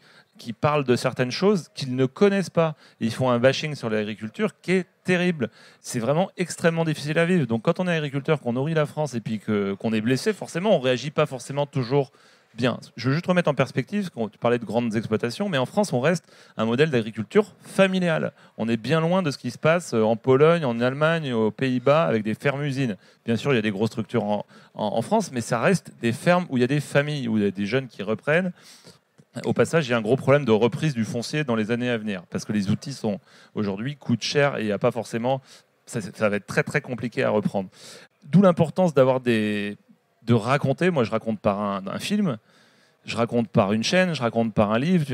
parlent de certaines choses qu'ils ne connaissent pas. Et ils font un bashing sur l'agriculture qui est terrible. C'est vraiment extrêmement difficile à vivre. Donc quand on est agriculteur, qu'on nourrit la France et puis qu'on est blessé, forcément, on ne réagit pas forcément toujours bien. Je veux juste remettre en perspective, tu parlais de grandes exploitations, mais en France, on reste un modèle d'agriculture familiale. On est bien loin de ce qui se passe en Pologne, en Allemagne, aux Pays-Bas, avec des fermes-usines. Bien sûr, il y a des grosses structures en France, mais ça reste des fermes où il y a des familles, où il y a des jeunes qui reprennent. Au passage, il y a un gros problème de reprise du foncier dans les années à venir, parce que les outils aujourd'hui coûtent cher et il n'y a pas forcément... Ça va être très, très compliqué à reprendre. D'où l'importance de raconter. Moi, je raconte par un film, je raconte par une chaîne, je raconte par un livre,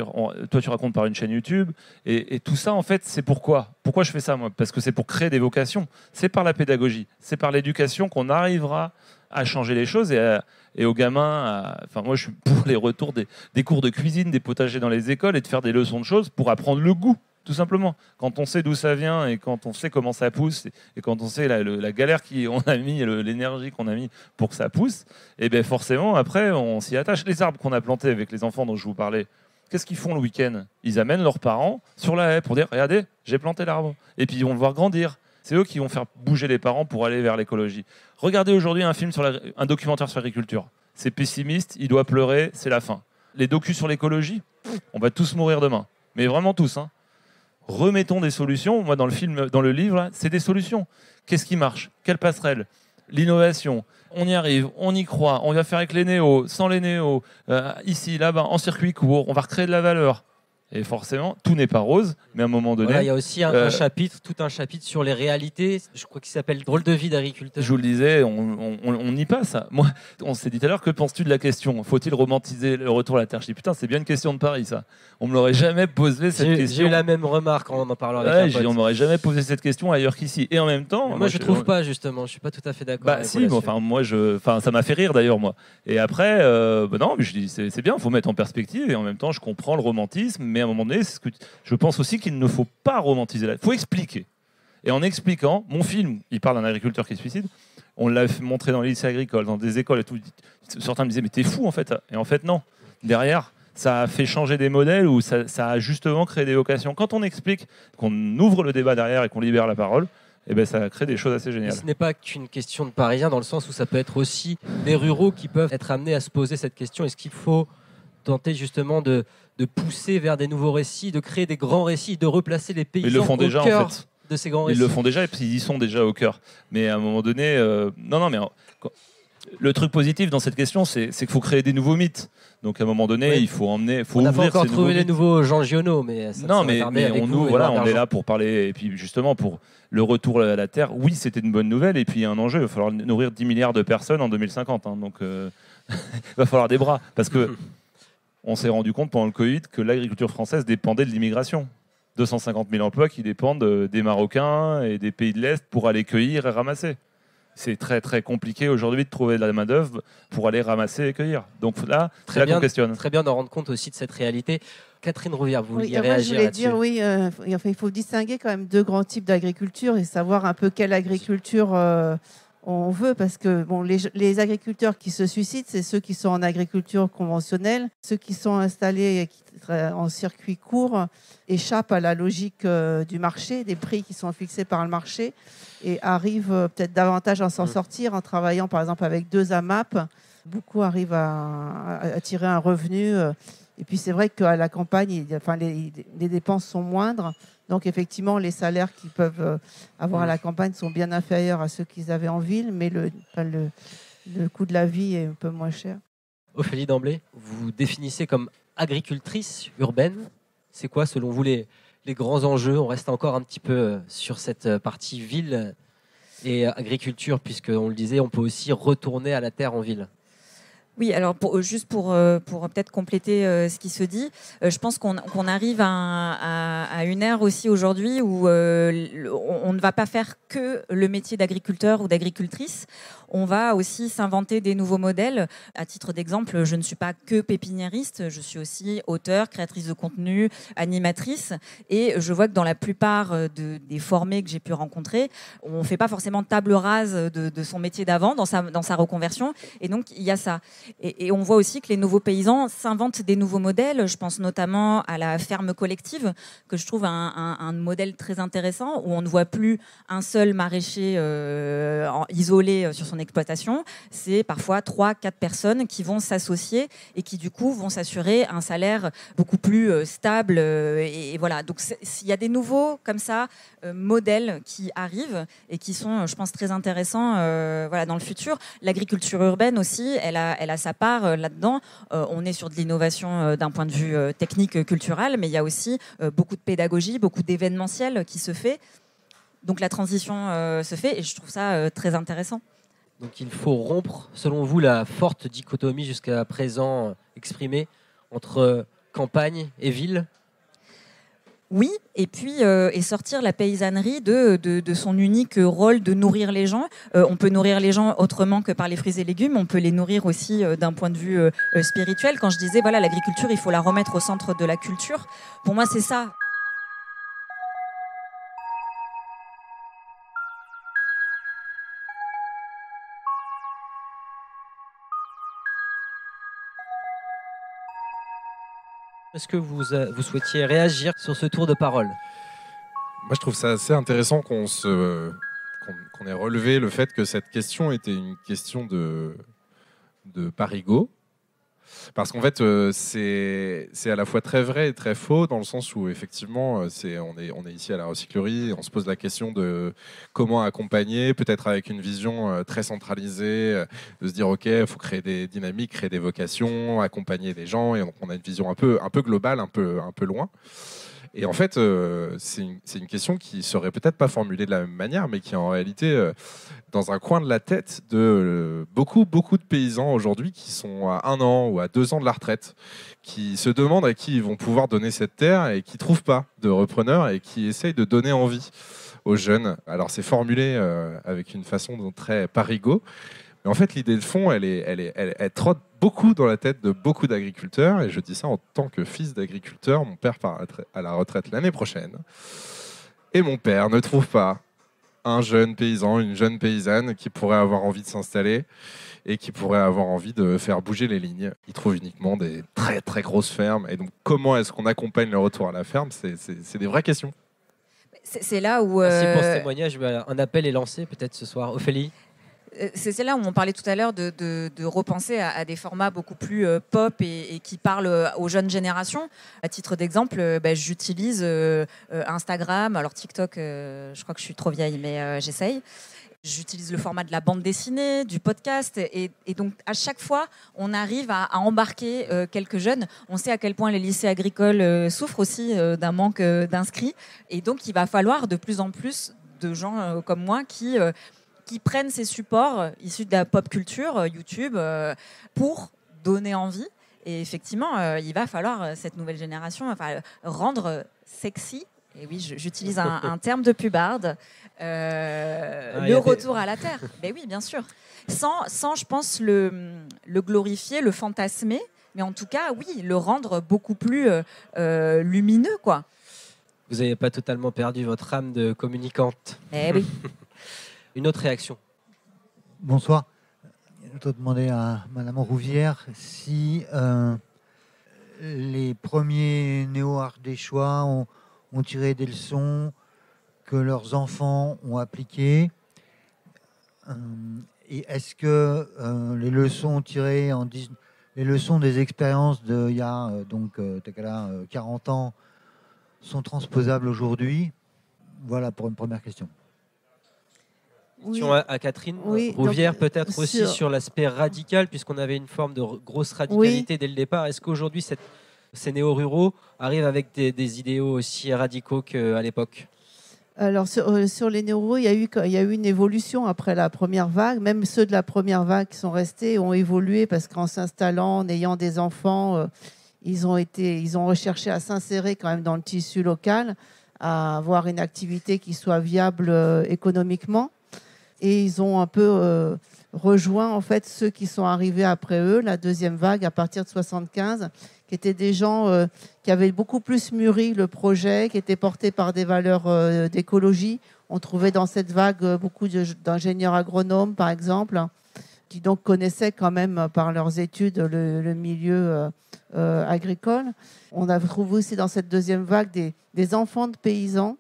toi tu racontes par une chaîne YouTube, et tout ça, en fait, c'est pourquoi je fais ça, moi ? Parce que c'est pour créer des vocations, c'est par la pédagogie, c'est par l'éducation qu'on arrivera à changer les choses et aux gamins, moi je suis pour les retours des cours de cuisine, des potagers dans les écoles et de faire des leçons de choses pour apprendre le goût. Tout simplement, quand on sait d'où ça vient et quand on sait comment ça pousse et quand on sait la galère qu'on a mis, l'énergie qu'on a mis pour que ça pousse, et bien forcément après on s'y attache. Les arbres qu'on a plantés avec les enfants dont je vous parlais, qu'est-ce qu'ils font le week-end ? Ils amènent leurs parents sur la haie pour dire regardez, j'ai planté l'arbre. Et puis ils vont le voir grandir. C'est eux qui vont faire bouger les parents pour aller vers l'écologie. Regardez aujourd'hui un documentaire sur l'agriculture. C'est pessimiste, il doit pleurer, c'est la fin. Les docus sur l'écologie, on va tous mourir demain. Mais vraiment tous, hein. Remettons des solutions. Moi, dans le livre, là, c'est des solutions. Qu'est-ce qui marche ? Quelle passerelle ? L'innovation. On y arrive, on y croit. On va faire avec les néos, sans les néos, ici, là-bas, en circuit court. On va recréer de la valeur. Et forcément, tout n'est pas rose, mais à un moment donné... Voilà, il y a aussi tout un chapitre sur les réalités, je crois qu'il s'appelle « Drôle de vie d'agriculteur ». Je vous le disais, on y passe. Moi, on s'est dit tout à l'heure, que penses-tu de la question ? Faut-il romantiser le retour à la Terre ? Je dis, putain, c'est bien une question de Paris, ça. On me l'aurait jamais posé cette question. J'ai eu la même remarque en parlant avec un pote. On m'aurait jamais posé cette question ailleurs qu'ici. Et en même temps... Moi, je trouve pas, justement. Je suis pas tout à fait d'accord avec si, ça m'a fait rire, d'ailleurs, moi. Et après, non, mais je dis, c'est bien, il faut mettre en perspective. Et en même temps, je comprends le romantisme, mais à un moment donné, je pense aussi qu'il ne faut pas romantiser. Il faut expliquer. Et en expliquant, mon film, il parle d'un agriculteur qui se suicide. On l'a montré dans les lycées agricoles, dans des écoles et tout. Certains me disaient, mais t'es fou, en fait. Et en fait, non. Derrière, ça a fait changer des modèles ou ça a justement créé des vocations. Quand on explique, qu'on ouvre le débat derrière et qu'on libère la parole, eh ben, ça crée des choses assez géniales. Mais ce n'est pas qu'une question de Parisiens, dans le sens où ça peut être aussi des ruraux qui peuvent être amenés à se poser cette question. Est-ce qu'il faut tenter justement de pousser vers des nouveaux récits, de créer des grands récits, de replacer les paysans au cœur de ces grands récits. Ils le font déjà et puis ils y sont déjà au cœur. Mais à un moment donné, le truc positif dans cette question, c'est qu'il faut créer des nouveaux mythes. Donc à un moment donné, il faut ouvrir. On n'a pas encore trouvé les nouveaux Jean Giono, mais on est là pour parler et puis justement pour le retour à la Terre. Oui, c'était une bonne nouvelle et puis il y a un enjeu. Il va falloir nourrir 10 milliards de personnes en 2050. Donc il va falloir des bras parce que on s'est rendu compte pendant le Covid que l'agriculture française dépendait de l'immigration. 250 000 emplois qui dépendent des Marocains et des pays de l'Est pour aller cueillir et ramasser. C'est très très compliqué aujourd'hui de trouver de la main-d'œuvre pour aller ramasser et cueillir. Donc là, c'est là qu'on questionne. Très bien d'en rendre compte aussi de cette réalité. Catherine Rouvière, vous vouliez moi, réagir là-dessus? Je voulais dire, oui, il faut distinguer quand même deux grands types d'agriculture et savoir un peu quelle agriculture on veut, parce que bon, les agriculteurs qui se suicident, c'est ceux qui sont en agriculture conventionnelle. Ceux qui sont installés en circuit court échappent à la logique du marché, des prix qui sont fixés par le marché, et arrivent peut-être davantage à s'en sortir en travaillant par exemple avec 2 AMAP. Beaucoup arrivent à tirer un revenu. Et puis c'est vrai qu'à la campagne, les dépenses sont moindres. Donc effectivement, les salaires qu'ils peuvent avoir à la campagne sont bien inférieurs à ceux qu'ils avaient en ville, mais le coût de la vie est un peu moins cher. Ophélie Damblé, vous définissez comme agricultrice urbaine. C'est quoi, selon vous, les grands enjeux? On reste encore un petit peu sur cette partie ville et agriculture, puisqu'on le disait, on peut aussi retourner à la terre en ville. Oui, alors juste pour peut-être compléter ce qui se dit, je pense qu'on arrive à une ère aussi aujourd'hui où on ne va pas faire que le métier d'agriculteur ou d'agricultrice. On va aussi s'inventer des nouveaux modèles. À titre d'exemple, je ne suis pas que pépiniériste, je suis aussi auteure, créatrice de contenu, animatrice. Et je vois que dans la plupart des formés que j'ai pu rencontrer, on ne fait pas forcément table rase de son métier d'avant dans sa reconversion. Et donc, il y a ça. Et on voit aussi que les nouveaux paysans s'inventent des nouveaux modèles. Je pense notamment à la ferme collective, que je trouve un modèle très intéressant, où on ne voit plus un seul maraîcher isolé sur son exploitation. C'est parfois 3-4 personnes qui vont s'associer et qui du coup vont s'assurer un salaire beaucoup plus stable. Et voilà. Donc il y a des nouveaux comme ça modèles qui arrivent et qui sont, je pense, très intéressants dans le futur. L'agriculture urbaine aussi, elle a sa part là-dedans. On est sur de l'innovation d'un point de vue technique, culturel, mais il y a aussi beaucoup de pédagogie, beaucoup d'événementiel qui se fait. Donc la transition se fait et je trouve ça très intéressant. Donc il faut rompre, selon vous, la forte dichotomie jusqu'à présent exprimée entre campagne et ville? Oui, et puis et sortir la paysannerie de son unique rôle de nourrir les gens. On peut nourrir les gens autrement que par les fruits et légumes. On peut les nourrir aussi d'un point de vue spirituel. Quand je disais, voilà, l'agriculture, il faut la remettre au centre de la culture. Pour moi, c'est ça. Est-ce que vous souhaitiez réagir sur ce tour de parole? Moi, je trouve ça assez intéressant qu'on ait relevé le fait que cette question était une question de parigot. Parce qu'en fait, c'est à la fois très vrai et très faux, dans le sens où, effectivement, on est ici à la recyclerie, on se pose la question de comment accompagner, peut-être avec une vision très centralisée, de se dire, OK, il faut créer des dynamiques, créer des vocations, accompagner des gens, et donc on a une vision un peu globale, un peu loin. Et en fait, c'est une question qui serait peut-être pas formulée de la même manière, mais qui est en réalité dans un coin de la tête de beaucoup de paysans aujourd'hui qui sont à 1 an ou à 2 ans de la retraite, qui se demandent à qui ils vont pouvoir donner cette terre et qui trouvent pas de repreneurs et qui essayent de donner envie aux jeunes. Alors c'est formulé avec une façon très parigot. Mais en fait, l'idée de fond, elle trotte beaucoup dans la tête de beaucoup d'agriculteurs. Et je dis ça en tant que fils d'agriculteur. Mon père part à la retraite l'année prochaine. Et mon père ne trouve pas un jeune paysan, une jeune paysanne qui pourrait avoir envie de s'installer et qui pourrait avoir envie de faire bouger les lignes. Il trouve uniquement des très très grosses fermes. Et donc, comment est-ce qu'on accompagne le retour à la ferme? C'est des vraies questions. C'est là où... Merci pour ce témoignage. Un appel est lancé peut-être ce soir. Ophélie? C'est là où on parlait tout à l'heure de repenser à des formats beaucoup plus pop et qui parlent aux jeunes générations. À titre d'exemple, j'utilise Instagram, alors TikTok, je crois que je suis trop vieille, mais j'essaye. J'utilise le format de la bande dessinée, du podcast, et donc à chaque fois, on arrive à embarquer quelques jeunes. On sait à quel point les lycées agricoles souffrent aussi d'un manque d'inscrits, et donc il va falloir de plus en plus de gens comme moi qui prennent ces supports issus de la pop culture, YouTube, pour donner envie Et effectivement, il va falloir, cette nouvelle génération, rendre sexy, et oui, j'utilise un terme de pubarde, le retour à la Terre. Mais oui, bien sûr. Sans, je pense, le glorifier, le fantasmer, mais en tout cas, oui, le rendre beaucoup plus lumineux, quoi. Vous n'avez pas totalement perdu votre âme de communicante. Eh oui. Une autre réaction. Bonsoir. Je dois demander à Madame Rouvière si les premiers néo-ardéchois ont tiré des leçons que leurs enfants ont appliquées. Et est-ce que les leçons tirées les leçons des expériences d'il y a 40 ans sont transposables aujourd'hui? Voilà pour une première question. Question à Catherine Rouvière, peut-être aussi sur l'aspect radical, puisqu'on avait une forme de grosse radicalité dès le départ. Est-ce qu'aujourd'hui, ces néo-ruraux arrivent avec des idéaux aussi radicaux qu'à l'époque? Alors sur les néo-ruraux, il y a eu une évolution après la première vague. Même ceux de la première vague qui sont restés ont évolué parce qu'en s'installant, en ayant des enfants, ils ont recherché à s'insérer quand même dans le tissu local, à avoir une activité qui soit viable économiquement. Et ils ont un peu rejoint en fait ceux qui sont arrivés après eux, la deuxième vague à partir de 75, qui étaient des gens qui avaient beaucoup plus mûri le projet, qui étaient portés par des valeurs d'écologie. On trouvait dans cette vague beaucoup d'ingénieurs agronomes, par exemple, qui donc connaissaient quand même par leurs études le milieu agricole. On a trouvé aussi dans cette deuxième vague des enfants de paysans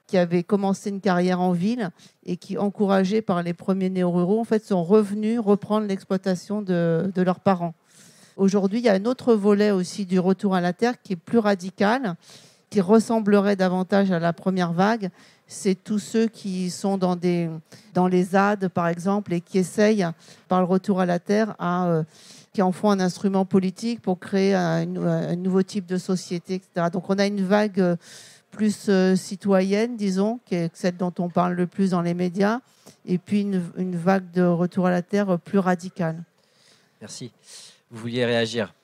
qui avaient commencé une carrière en ville et qui, encouragés par les premiers néo-ruraux, en fait, sont revenus reprendre l'exploitation de leurs parents. Aujourd'hui, il y a un autre volet aussi du retour à la terre qui est plus radical, qui ressemblerait davantage à la première vague. C'est tous ceux qui sont dans les ZAD, par exemple, et qui essayent, par le retour à la terre, qui en font un instrument politique pour créer un nouveau type de société, etc. Donc, on a une vague plus citoyenne, disons, qui est celle dont on parle le plus dans les médias, et puis une vague de retour à la terre plus radicale. Merci. Vous vouliez réagir?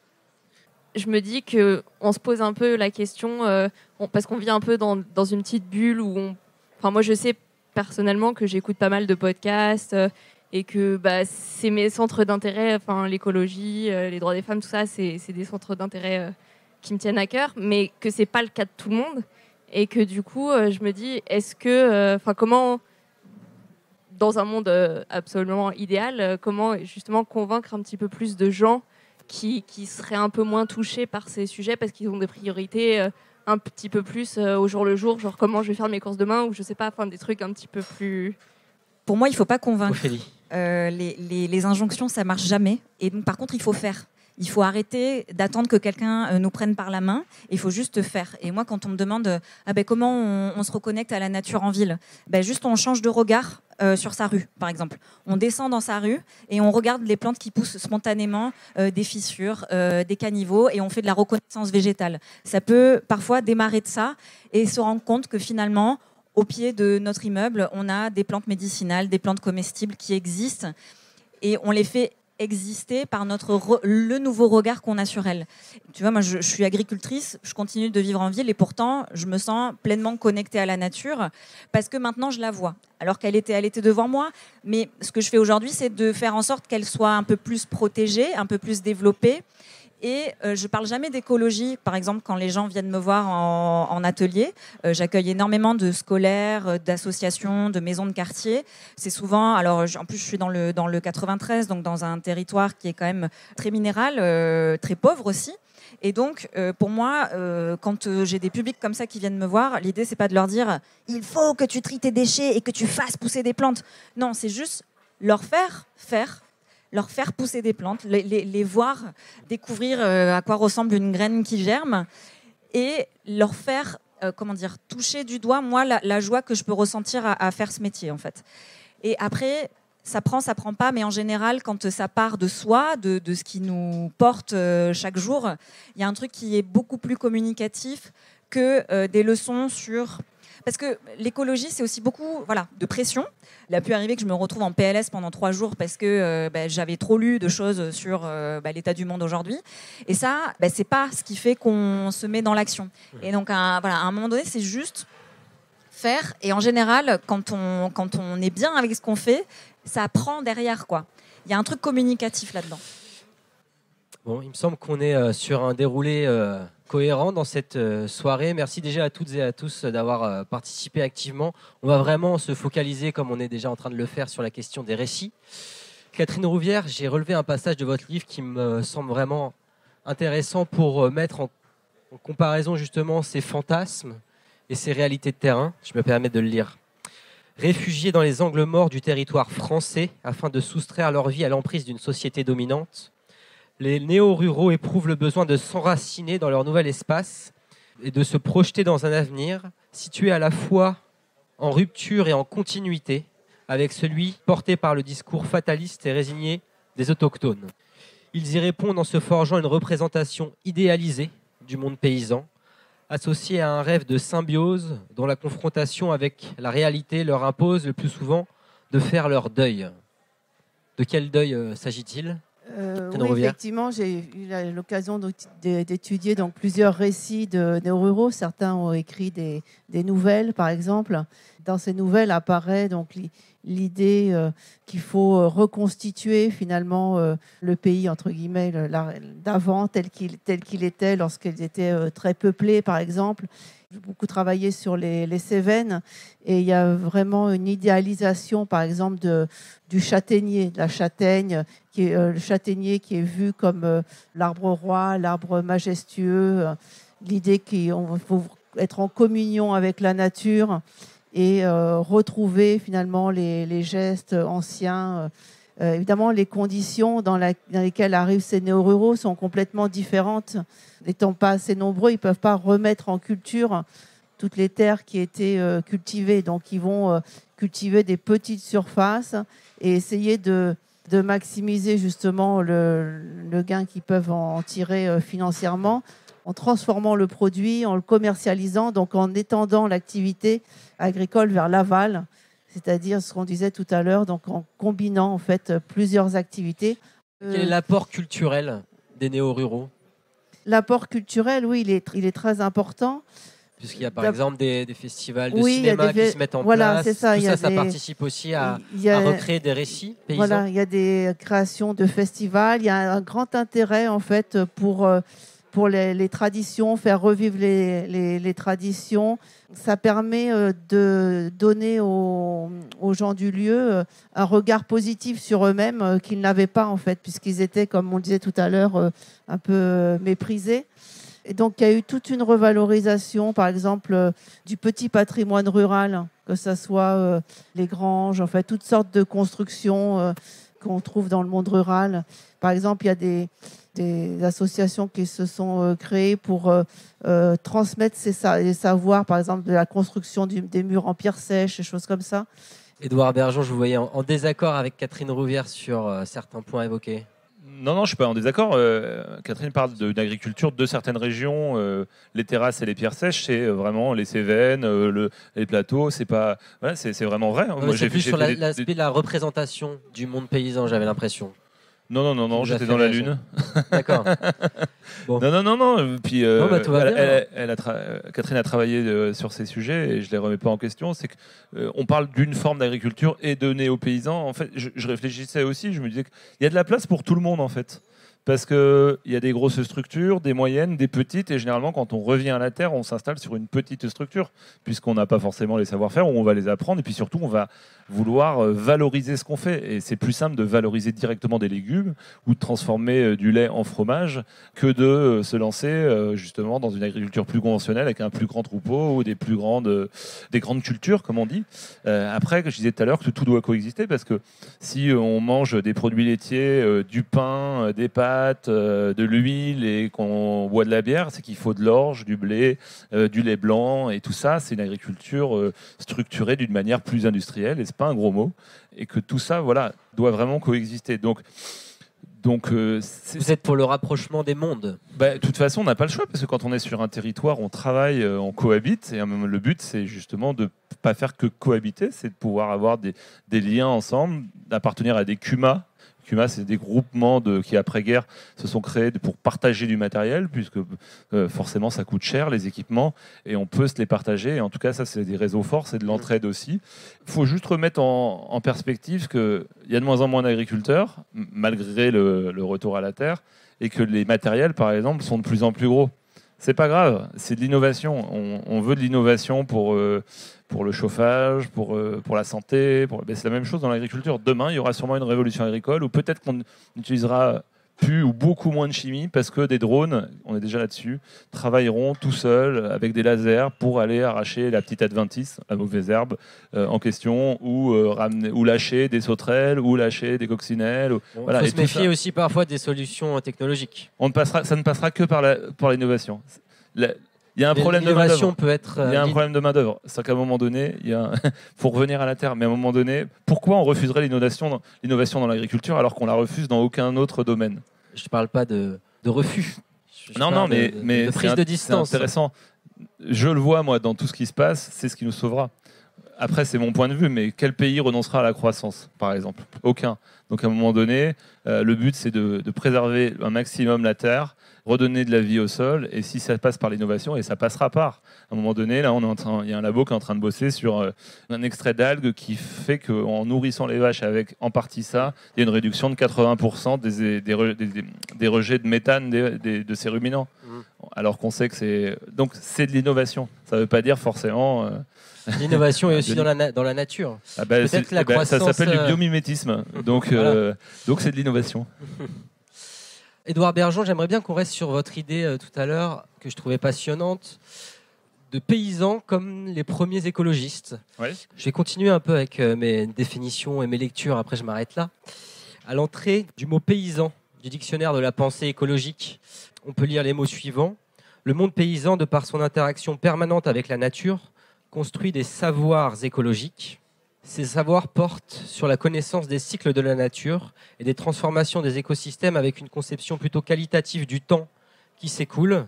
Je me dis qu'on se pose un peu la question, parce qu'on vit un peu dans une petite bulle où moi, je sais personnellement que j'écoute pas mal de podcasts et que c'est mes centres d'intérêt, l'écologie, les droits des femmes, tout ça, c'est des centres d'intérêt qui me tiennent à cœur, mais que c'est pas le cas de tout le monde. Et que du coup, je me dis, comment, dans un monde absolument idéal, comment justement convaincre un petit peu plus de gens qui seraient un peu moins touchés par ces sujets parce qu'ils ont des priorités un petit peu plus au jour le jour, genre comment je vais faire mes courses demain, ou je sais pas, des trucs un petit peu plus... Pour moi, il ne faut pas convaincre. Les injonctions, ça ne marche jamais. Et donc, par contre, il faut faire. Il faut arrêter d'attendre que quelqu'un nous prenne par la main. Il faut juste faire. Et moi, quand on me demande comment on se reconnecte à la nature en ville, juste on change de regard sur sa rue, par exemple. On descend dans sa rue et on regarde les plantes qui poussent spontanément, des fissures, des caniveaux, et on fait de la reconnaissance végétale. Ça peut parfois démarrer de ça et se rendre compte que finalement, au pied de notre immeuble, on a des plantes médicinales, des plantes comestibles qui existent, et on les fait exister par le nouveau regard qu'on a sur elles. Tu vois, moi, je suis agricultrice, je continue de vivre en ville, et pourtant, je me sens pleinement connectée à la nature parce que maintenant, je la vois. Alors elle était devant moi, mais ce que je fais aujourd'hui, c'est de faire en sorte qu'elle soit un peu plus protégée, un peu plus développée. Et je parle jamais d'écologie. Par exemple, quand les gens viennent me voir en atelier, j'accueille énormément de scolaires, d'associations, de maisons de quartier. C'est souvent, alors en plus je suis dans le 93, donc dans un territoire qui est quand même très minéral, très pauvre aussi. Et donc, pour moi, quand j'ai des publics comme ça qui viennent me voir, l'idée c'est pas de leur dire il faut que tu tries tes déchets et que tu fasses pousser des plantes. Non, c'est juste leur faire pousser des plantes, les voir découvrir à quoi ressemble une graine qui germe, et leur faire toucher du doigt, moi, la joie que je peux ressentir à faire ce métier, en fait. Et après, ça prend pas, mais en général, quand ça part de soi, de ce qui nous porte chaque jour, il y a un truc qui est beaucoup plus communicatif que des leçons sur Parce que l'écologie, c'est aussi beaucoup de pression. Il a pu arriver que je me retrouve en PLS pendant 3 jours parce que j'avais trop lu de choses sur l'état du monde aujourd'hui. Et ça, c'est pas ce qui fait qu'on se met dans l'action. Et donc, à un moment donné, c'est juste faire. Et en général, quand on est bien avec ce qu'on fait, ça prend derrière, quoi. Il y a un truc communicatif là-dedans. Bon, il me semble qu'on est sur un déroulé cohérent dans cette soirée. Merci déjà à toutes et à tous d'avoir participé activement. On va vraiment se focaliser, comme on est déjà en train de le faire, sur la question des récits. Catherine Rouvière, j'ai relevé un passage de votre livre qui me semble vraiment intéressant pour mettre en comparaison justement ces fantasmes et ces réalités de terrain. Je me permets de le lire. Réfugiés dans les angles morts du territoire français afin de soustraire leur vie à l'emprise d'une société dominante, les néo-ruraux éprouvent le besoin de s'enraciner dans leur nouvel espace et de se projeter dans un avenir situé à la fois en rupture et en continuité avec celui porté par le discours fataliste et résigné des autochtones. Ils y répondent en se forgeant une représentation idéalisée du monde paysan, associée à un rêve de symbiose dont la confrontation avec la réalité leur impose le plus souvent de faire leur deuil. De quel deuil s'agit-il ? Oui, effectivement, j'ai eu l'occasion d'étudier donc plusieurs récits de néo-ruraux. Certains ont écrit des nouvelles, par exemple. Dans ces nouvelles apparaît donc l'idée qu'il faut reconstituer finalement le pays entre guillemets d'avant tel qu'il était lorsqu'ils étaient très peuplés, par exemple. J'ai beaucoup travaillé sur les Cévennes et il y a vraiment une idéalisation, par exemple, du châtaignier, de la châtaigne, le châtaignier qui est vu comme l'arbre roi, l'arbre majestueux, l'idée qu'il faut être en communion avec la nature et retrouver finalement les gestes anciens. Évidemment, les conditions dans lesquelles arrivent ces néo-ruraux sont complètement différentes. N'étant pas assez nombreux, ils ne peuvent pas remettre en culture toutes les terres qui étaient cultivées. Donc, ils vont cultiver des petites surfaces et essayer de maximiser justement le gain qu'ils peuvent en tirer financièrement en transformant le produit, en le commercialisant, donc en étendant l'activité agricole vers l'aval. C'est-à-dire ce qu'on disait tout à l'heure, donc en combinant en fait plusieurs activités. Quel est l'apport culturel des néo-ruraux ? L'apport culturel, oui, il est très important. Puisqu'il y a par exemple des festivals de cinéma qui se mettent en place. C'est ça. Tout ça participe aussi à recréer des récits paysans. Voilà, il y a des créations de festivals. Il y a un grand intérêt en fait pour les traditions, faire revivre les traditions. Ça permet de donner aux gens du lieu un regard positif sur eux-mêmes qu'ils n'avaient pas en fait, puisqu'ils étaient, comme on le disait tout à l'heure, un peu méprisés. Et donc, il y a eu toute une revalorisation, par exemple, du petit patrimoine rural, que ce soit les granges, en fait, toutes sortes de constructions qu'on trouve dans le monde rural. Par exemple, il y a des associations qui se sont créées pour transmettre les savoirs, par exemple, de la construction des murs en pierre sèche, des choses comme ça. Édouard Bergeon, je vous voyais en désaccord avec Catherine Rouvière sur certains points évoqués. Non, je ne suis pas en désaccord. Catherine parle d'une agriculture de certaines régions. Les terrasses et les pierres sèches, c'est vraiment les Cévennes, les plateaux. C'est pas, voilà, c'est vraiment vrai. Moi, c'est plus sur l'aspect de la représentation du monde paysan, j'avais l'impression. Non, j'étais dans la Lune. D'accord. Bon. Non. Puis Catherine a travaillé sur ces sujets et je les remets pas en question. C'est qu'on parle d'une forme d'agriculture et de néo-paysans. En fait, je réfléchissais aussi. Je me disais qu'il y a de la place pour tout le monde en fait. Parce qu'il y a des grosses structures, des moyennes, des petites, et généralement, quand on revient à la terre, on s'installe sur une petite structure, puisqu'on n'a pas forcément les savoir-faire, ou on va les apprendre, et puis surtout, on va vouloir valoriser ce qu'on fait. Et c'est plus simple de valoriser directement des légumes, ou de transformer du lait en fromage, que de se lancer justement dans une agriculture plus conventionnelle, avec un plus grand troupeau, ou des grandes cultures, comme on dit. Après, je disais tout à l'heure que tout doit coexister, parce que si on mange des produits laitiers, du pain, des pâtes, de l'huile et qu'on boit de la bière, c'est qu'il faut de l'orge, du blé, du lait blanc et tout ça. C'est une agriculture structurée d'une manière plus industrielle et c'est pas un gros mot. Et que tout ça, voilà, doit vraiment coexister. Donc Donc, Vous êtes pour le rapprochement des mondes. de toute façon, on n'a pas le choix parce que quand on est sur un territoire, on travaille, on cohabite. Et le but, c'est justement de ne pas faire que cohabiter, c'est de pouvoir avoir des liens ensemble, d'appartenir à des CUMA. CUMA, c'est des groupements qui, après-guerre, se sont créés pour partager du matériel, puisque forcément, ça coûte cher, les équipements, et on peut se les partager. Et en tout cas, ça, c'est des réseaux forts, c'est de l'entraide aussi. Il faut juste remettre en perspective qu'il y a de moins en moins d'agriculteurs, malgré le retour à la terre, et que les matériels, par exemple, sont de plus en plus gros. C'est pas grave, c'est de l'innovation. On veut de l'innovation pour le chauffage, pour la santé. C'est la même chose dans l'agriculture. Demain, il y aura sûrement une révolution agricole où peut-être qu'on utilisera plus ou beaucoup moins de chimie parce que des drones, on est déjà là-dessus, travailleront tout seuls avec des lasers pour aller arracher la petite adventice, la mauvaise herbe en question, ou lâcher des sauterelles, ou lâcher des coccinelles. Il faut se méfier aussi parfois des solutions technologiques. Ça ne passera que par l'innovation. Il y a un problème de L'innovation main-d'œuvre. peut être. Il y a un problème de main-d'œuvre. C'est qu'à un moment donné, faut revenir à la terre. Mais à un moment donné, pourquoi on refuserait l'innovation dans l'agriculture alors qu'on la refuse dans aucun autre domaine? Je ne parle pas de refus. Mais de prise de distance. C'est intéressant. Je le vois, moi, dans tout ce qui se passe, c'est ce qui nous sauvera. Après, c'est mon point de vue, mais quel pays renoncera à la croissance, par exemple? Aucun. Donc, à un moment donné, le but, c'est de préserver un maximum la terre, redonner de la vie au sol, et si ça passe par l'innovation, et ça passera par. À un moment donné, là, il y a un labo qui est en train de bosser sur un extrait d'algues qui fait qu'en nourrissant les vaches avec en partie ça, il y a une réduction de 80% des rejets de méthane de ces ruminants. Alors qu'on sait que c'est de l'innovation. Ça ne veut pas dire forcément... L'innovation est aussi dans la nature. Peut-être la croissance... Ça s'appelle du biomimétisme. Donc c'est de l'innovation. Édouard Bergeon, j'aimerais bien qu'on reste sur votre idée tout à l'heure, que je trouvais passionnante, de paysans comme les premiers écologistes. Ouais. Je vais continuer un peu avec mes définitions et mes lectures, après je m'arrête là. À l'entrée du mot paysan du dictionnaire de la pensée écologique, on peut lire les mots suivants. Le monde paysan, de par son interaction permanente avec la nature, construit des savoirs écologiques. Ces savoirs portent sur la connaissance des cycles de la nature et des transformations des écosystèmes avec une conception plutôt qualitative du temps qui s'écoule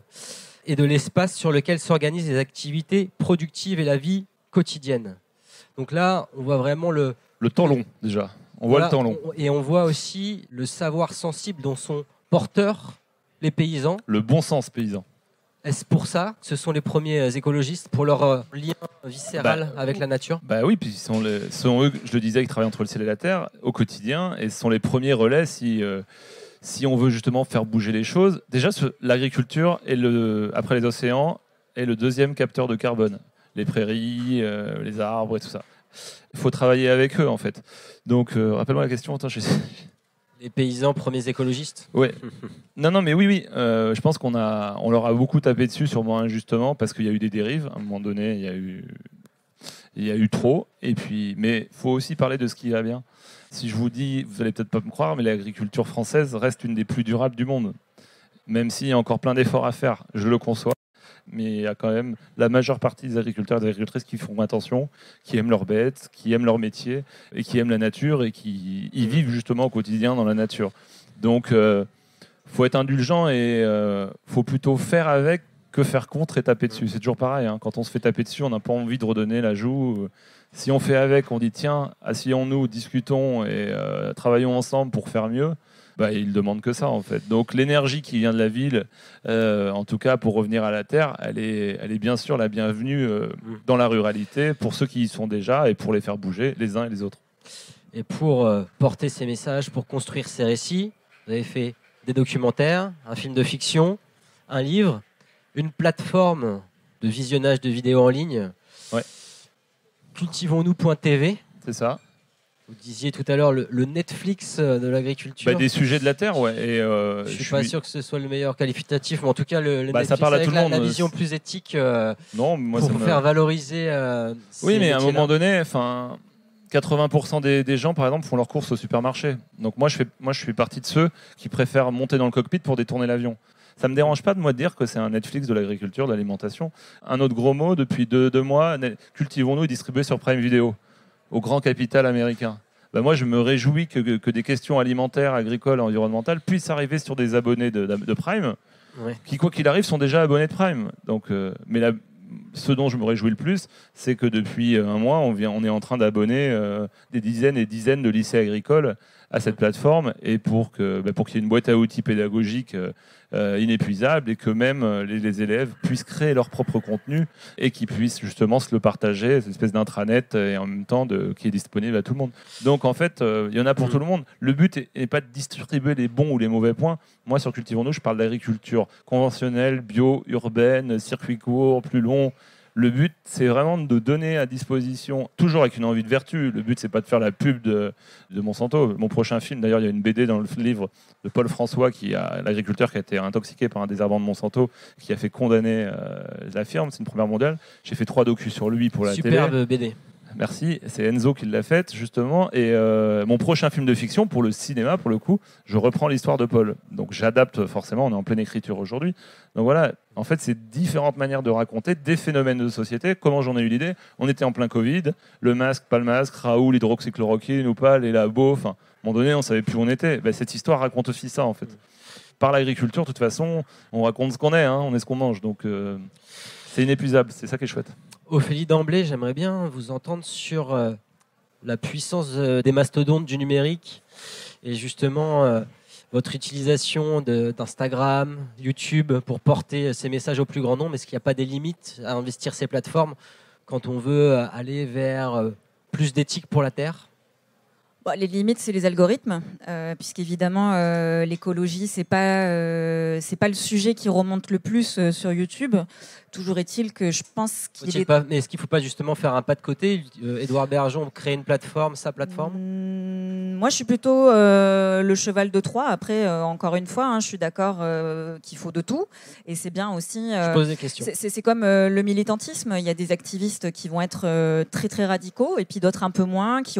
et de l'espace sur lequel s'organisent les activités productives et la vie quotidienne. Donc là, on voit vraiment le temps long, déjà. On voit le temps long. Et on voit aussi le savoir sensible dont sont porteurs les paysans. Le bon sens paysan. Est-ce pour ça que ce sont les premiers écologistes, pour leur lien viscéral avec la nature? Oui, puis ce sont eux, je le disais, qui travaillent entre le ciel et la terre au quotidien, et ce sont les premiers relais si on veut justement faire bouger les choses. Déjà, l'agriculture, après les océans, est le deuxième capteur de carbone. Les prairies, les arbres et tout ça. Il faut travailler avec eux, en fait. Donc, rappelle-moi la question. Attends, Les paysans premiers écologistes? Ouais. Non, mais oui. Je pense on leur a beaucoup tapé dessus, sûrement injustement, parce qu'il y a eu des dérives. À un moment donné, il y a eu trop. Mais il faut aussi parler de ce qui va bien. Si je vous dis, vous allez peut-être pas me croire, mais l'agriculture française reste une des plus durables du monde. Même s'il y a encore plein d'efforts à faire, je le conçois. Mais il y a quand même la majeure partie des agriculteurs et des agricultrices qui font attention, qui aiment leurs bêtes, qui aiment leur métier, et qui aiment la nature, et qui y vivent justement au quotidien dans la nature. Donc, faut être indulgent et faut plutôt faire avec que faire contre et taper dessus. C'est toujours pareil, hein. Quand on se fait taper dessus, on n'a pas envie de redonner la joue. Si on fait avec, on dit tiens, asseyons-nous, discutons et travaillons ensemble pour faire mieux. Ils ne demandent que ça, en fait. Donc l'énergie qui vient de la ville, en tout cas pour revenir à la terre, elle est bien sûr la bienvenue dans la ruralité pour ceux qui y sont déjà et pour les faire bouger les uns et les autres. Et pour porter ces messages, pour construire ces récits, vous avez fait des documentaires, un film de fiction, un livre, une plateforme de visionnage de vidéos en ligne. Ouais. Cultivons-nous.tv. C'est ça. Vous disiez tout à l'heure le Netflix de l'agriculture. Des sujets de la terre, ouais. Et, je suis pas sûr que ce soit le meilleur qualificatif, mais en tout cas, le Netflix ça parle à tout le monde. La vision plus éthique non, moi, pour faire valoriser. Oui, mais à un moment donné, 80% des gens, par exemple, font leurs courses au supermarché. Donc moi, je fais partie de ceux qui préfèrent monter dans le cockpit pour détourner l'avion. Ça me dérange pas de dire que c'est un Netflix de l'agriculture, de l'alimentation. Un autre gros mot, depuis deux mois, Cultivons-nous est distribué sur Prime Video, au grand capital américain. bah moi je me réjouis que des questions alimentaires, agricoles, environnementales puissent arriver sur des abonnés de Prime, qui quoi qu'il arrive sont déjà abonnés de Prime. Donc, mais ce dont je me réjouis le plus, c'est que depuis un mois, on est en train d'abonner des dizaines et dizaines de lycées agricoles à cette plateforme, et pour qu'il y ait une boîte à outils pédagogique inépuisable, et que même les élèves puissent créer leur propre contenu et qu'ils puissent justement se le partager, cette espèce d'intranet, et en même temps qui est disponible à tout le monde. Donc en fait, il y en a pour tout le monde. Le but n'est pas de distribuer les bons ou les mauvais points. Moi, sur Cultivons-nous, je parle d'agriculture conventionnelle, bio, urbaine, circuit court, plus long. Le but, c'est vraiment de donner à disposition, toujours avec une envie de vertu. Le but, c'est pas de faire la pub de Monsanto. Mon prochain film, d'ailleurs, il y a une BD dans le livre de Paul François, l'agriculteur qui a été intoxiqué par un désherbant de Monsanto, qui a fait condamner la firme. C'est une première mondiale. J'ai fait 3 docus sur lui pour la télé. Superbe BD. Merci, c'est Enzo qui l'a faite justement. Et mon prochain film de fiction pour le cinéma, pour le coup, je reprends l'histoire de Paul. Donc j'adapte forcément, on est en pleine écriture aujourd'hui. Donc voilà, en fait c'est différentes manières de raconter des phénomènes de société. Comment j'en ai eu l'idée? On était en plein Covid, le masque, pas le masque, Raoul, l'hydroxychloroquine ou pas, les labos, enfin, à un moment donné on savait plus où on était. Ben, cette histoire raconte aussi ça en fait. Par l'agriculture, de toute façon, on raconte ce qu'on est, on est ce qu'on mange. Donc c'est inépuisable, c'est ça qui est chouette. Ophélie, d'emblée, j'aimerais bien vous entendre sur la puissance des mastodontes du numérique et justement votre utilisation d'Instagram, YouTube pour porter ces messages au plus grand nombre. Est-ce qu'il n'y a pas des limites à investir ces plateformes quand on veut aller vers plus d'éthique pour la Terre ? Les limites, c'est les algorithmes, puisqu'évidemment, l'écologie, c'est pas le sujet qui remonte le plus sur YouTube. Toujours est-il que je pense qu'il est... Mais est-ce qu'il ne faut pas justement faire un pas de côté? Édouard Bergeon crée une plateforme, sa plateforme. Moi, je suis plutôt le cheval de Troie. Après, encore une fois, je suis d'accord qu'il faut de tout. Et c'est bien aussi... je pose des questions. C'est comme le militantisme. Il y a des activistes qui vont être très, très radicaux, et puis d'autres un peu moins, qui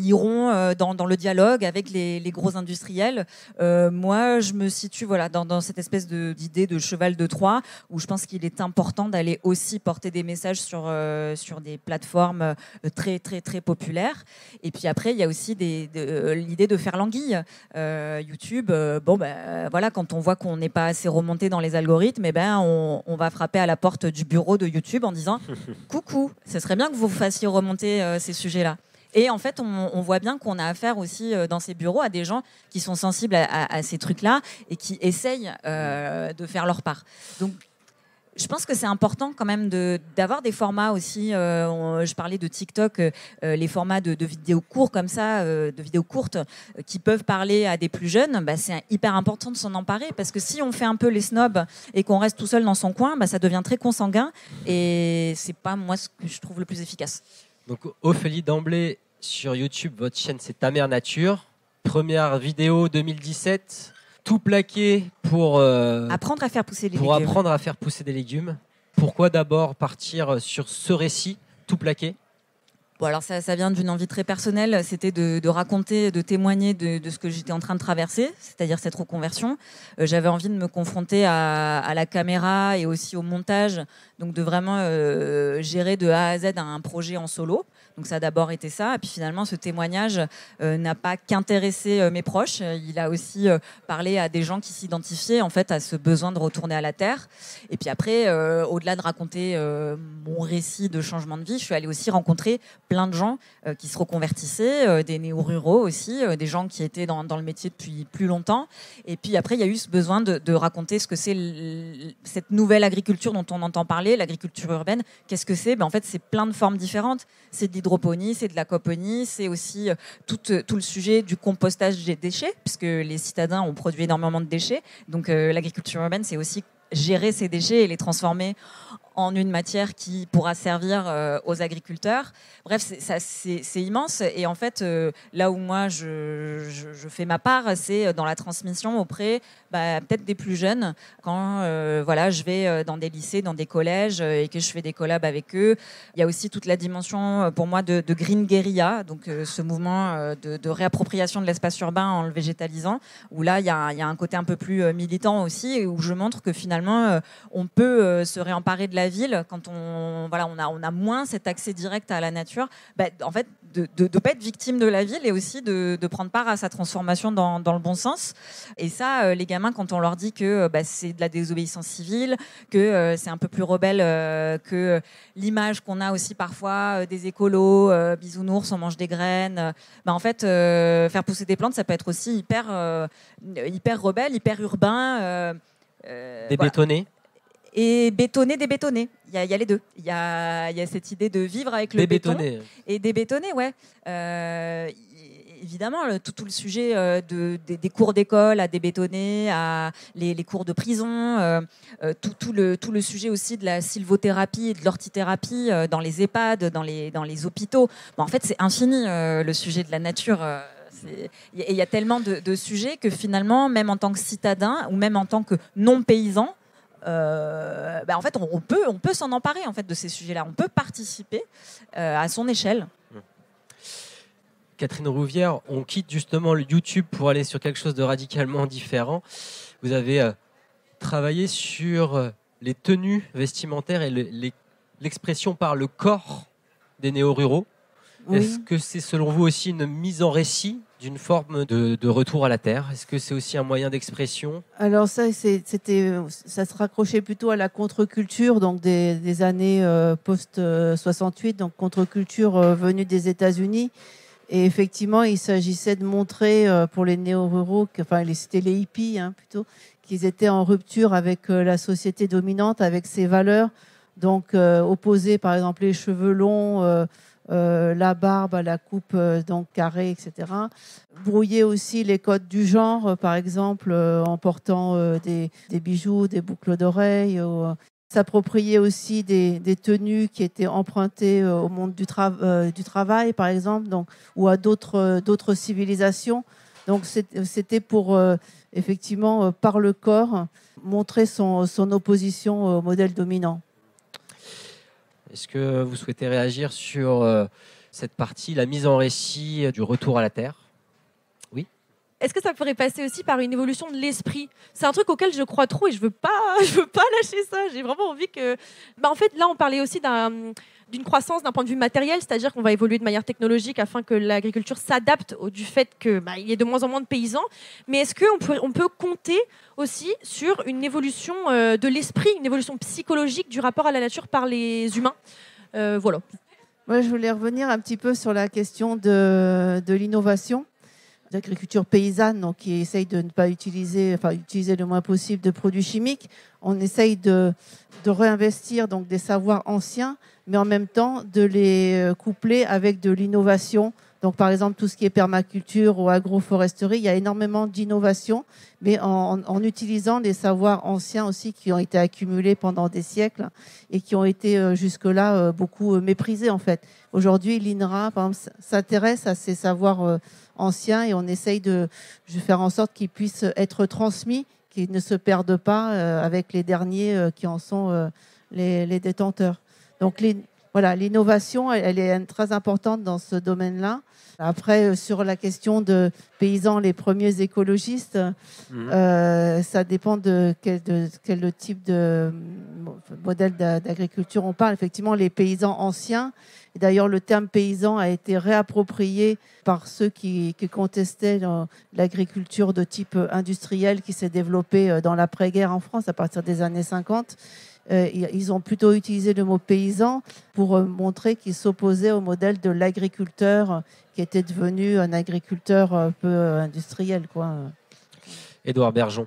iront dans le dialogue avec les gros industriels. Moi, je me situe dans cette espèce d'idée de cheval de Troie, où je pense qu'il est important d'aller aussi porter des messages sur des plateformes très, très, très populaires. Et puis après, il y a aussi l'idée de faire l'anguille. YouTube, quand on voit qu'on n'est pas assez remonté dans les algorithmes, on va frapper à la porte du bureau de YouTube en disant « Coucou, ce serait bien que vous fassiez remonter ces sujets-là ». Et en fait, on voit bien qu'on a affaire aussi dans ces bureaux à des gens qui sont sensibles à ces trucs-là et qui essayent de faire leur part. Donc, je pense que c'est important quand même d'avoir des formats aussi. Je parlais de TikTok, les formats de vidéos courts comme ça, de vidéos courtes qui peuvent parler à des plus jeunes. C'est hyper important de s'en emparer, parce que si on fait un peu les snobs et qu'on reste tout seul dans son coin, ça devient très consanguin, et c'est pas moi ce que je trouve le plus efficace. Donc Ophélie, d'emblée, sur YouTube, votre chaîne c'est Ta Mère Nature. Première vidéo 2017, tout plaqué pour apprendre à faire pousser des légumes. Pour apprendre à faire pousser des légumes. Pourquoi d'abord partir sur ce récit, tout plaqué? Alors ça vient d'une envie très personnelle, c'était de raconter, de témoigner de ce que j'étais en train de traverser, c'est-à-dire cette reconversion. J'avais envie de me confronter à la caméra et aussi au montage, donc de vraiment gérer de A à Z un projet en solo. Donc ça a d'abord été ça, et puis finalement ce témoignage n'a pas qu'intéressé mes proches, il a aussi parlé à des gens qui s'identifiaient en fait à ce besoin de retourner à la terre. Et puis après, au-delà de raconter mon récit de changement de vie, je suis allée aussi rencontrer plein de gens qui se reconvertissaient, des néo-ruraux aussi, des gens qui étaient dans le métier depuis plus longtemps. Et puis après, il y a eu ce besoin de raconter ce que c'est cette nouvelle agriculture dont on entend parler, l'agriculture urbaine. Qu'est-ce que c'est? En fait, c'est plein de formes différentes. C'est de l'hydroponie, c'est de l'aquaponie, c'est aussi tout le sujet du compostage des déchets, puisque les citadins ont produit énormément de déchets. Donc l'agriculture urbaine, c'est aussi gérer ces déchets et les transformer en une matière qui pourra servir aux agriculteurs. Bref, c'est immense. Et en fait, là où moi, je fais ma part, c'est dans la transmission auprès peut-être des plus jeunes. Quand je vais dans des lycées, dans des collèges et que je fais des collabs avec eux. Il y a aussi toute la dimension, pour moi, de Green Guerilla, donc ce mouvement de réappropriation de l'espace urbain en le végétalisant, où là, il y a un côté un peu plus militant aussi, où je montre que finalement, on peut se réemparer de la ville, quand on a moins cet accès direct à la nature, en fait, de ne pas être victime de la ville et aussi de prendre part à sa transformation dans le bon sens. Et ça, les gamins, quand on leur dit que c'est de la désobéissance civile, que c'est un peu plus rebelle que l'image qu'on a aussi parfois des écolos, bisounours, on mange des graines, en fait, faire pousser des plantes, ça peut être aussi hyper rebelle, hyper urbain. Débétonné. Et bétonner, débétonner. Il y a les deux. Il y a cette idée de vivre avec le béton. Et débétonner, ouais. Évidemment, tout le sujet des cours d'école à débétonner, à les cours de prison, tout le sujet aussi de la sylvothérapie et de l'ortithérapie dans les EHPAD, dans les hôpitaux. En fait, c'est infini, le sujet de la nature. Il y a tellement de sujets que finalement, même en tant que citadin ou même en tant que non-paysan, en fait, on peut s'en emparer en fait, de ces sujets-là. On peut participer à son échelle. Catherine Rouvière, on quitte justement le YouTube pour aller sur quelque chose de radicalement différent. Vous avez travaillé sur les tenues vestimentaires et l'expression par le corps des néo-ruraux. Oui. Est-ce que c'est selon vous aussi une mise en récit d'une forme de retour à la terre? Est-ce que c'est aussi un moyen d'expression? Alors ça se raccrochait plutôt à la contre-culture, donc des années post-68, donc contre-culture venue des États-Unis. Et effectivement, il s'agissait de montrer pour les néo-ruraux, c'était les hippies plutôt, qu'ils étaient en rupture avec la société dominante, avec ses valeurs, donc opposer par exemple les cheveux longs, la barbe à la coupe donc carrée, etc. Brouiller aussi les codes du genre, par exemple en portant des bijoux, des boucles d'oreilles. S'approprier aussi des tenues qui étaient empruntées au monde du travail, par exemple, donc, ou à d'autres civilisations. Donc c'était pour effectivement par le corps montrer son opposition au modèle dominant. Est-ce que vous souhaitez réagir sur cette partie, la mise en récit du retour à la Terre? Oui. Est-ce que ça pourrait passer aussi par une évolution de l'esprit? C'est un truc auquel je crois trop et je veux pas lâcher ça. J'ai vraiment envie que... en fait, là, on parlait aussi d'une croissance d'un point de vue matériel, c'est-à-dire qu'on va évoluer de manière technologique afin que l'agriculture s'adapte du fait qu'il y ait de moins en moins de paysans. Mais est-ce qu'on peut compter aussi sur une évolution de l'esprit, une évolution psychologique du rapport à la nature par les humains? Voilà. Moi, je voulais revenir un petit peu sur la question de l'innovation, l'agriculture paysanne, donc, qui essaye de ne pas utiliser le moins possible de produits chimiques. On essaye de réinvestir donc, des savoirs anciens, mais en même temps de les coupler avec de l'innovation. Donc, par exemple, tout ce qui est permaculture ou agroforesterie, il y a énormément d'innovation, mais en utilisant des savoirs anciens aussi qui ont été accumulés pendant des siècles et qui ont été jusque-là beaucoup méprisés, en fait. Aujourd'hui, l'INRA, par exemple, s'intéresse à ces savoirs anciens et on essaye de faire en sorte qu'ils puissent être transmis, qu'ils ne se perdent pas avec les derniers qui en sont les détenteurs. Donc, l'innovation, elle est très importante dans ce domaine-là. Après, sur la question de paysans, les premiers écologistes, ça dépend de quel type de modèle d'agriculture on parle. Effectivement, les paysans anciens, et d'ailleurs le terme paysan a été réapproprié par ceux qui contestaient l'agriculture de type industriel qui s'est développée dans l'après-guerre en France à partir des années 50. Ils ont plutôt utilisé le mot paysan pour montrer qu'ils s'opposaient au modèle de l'agriculteur qui était devenu un agriculteur un peu industriel, quoi. Édouard Bergeon.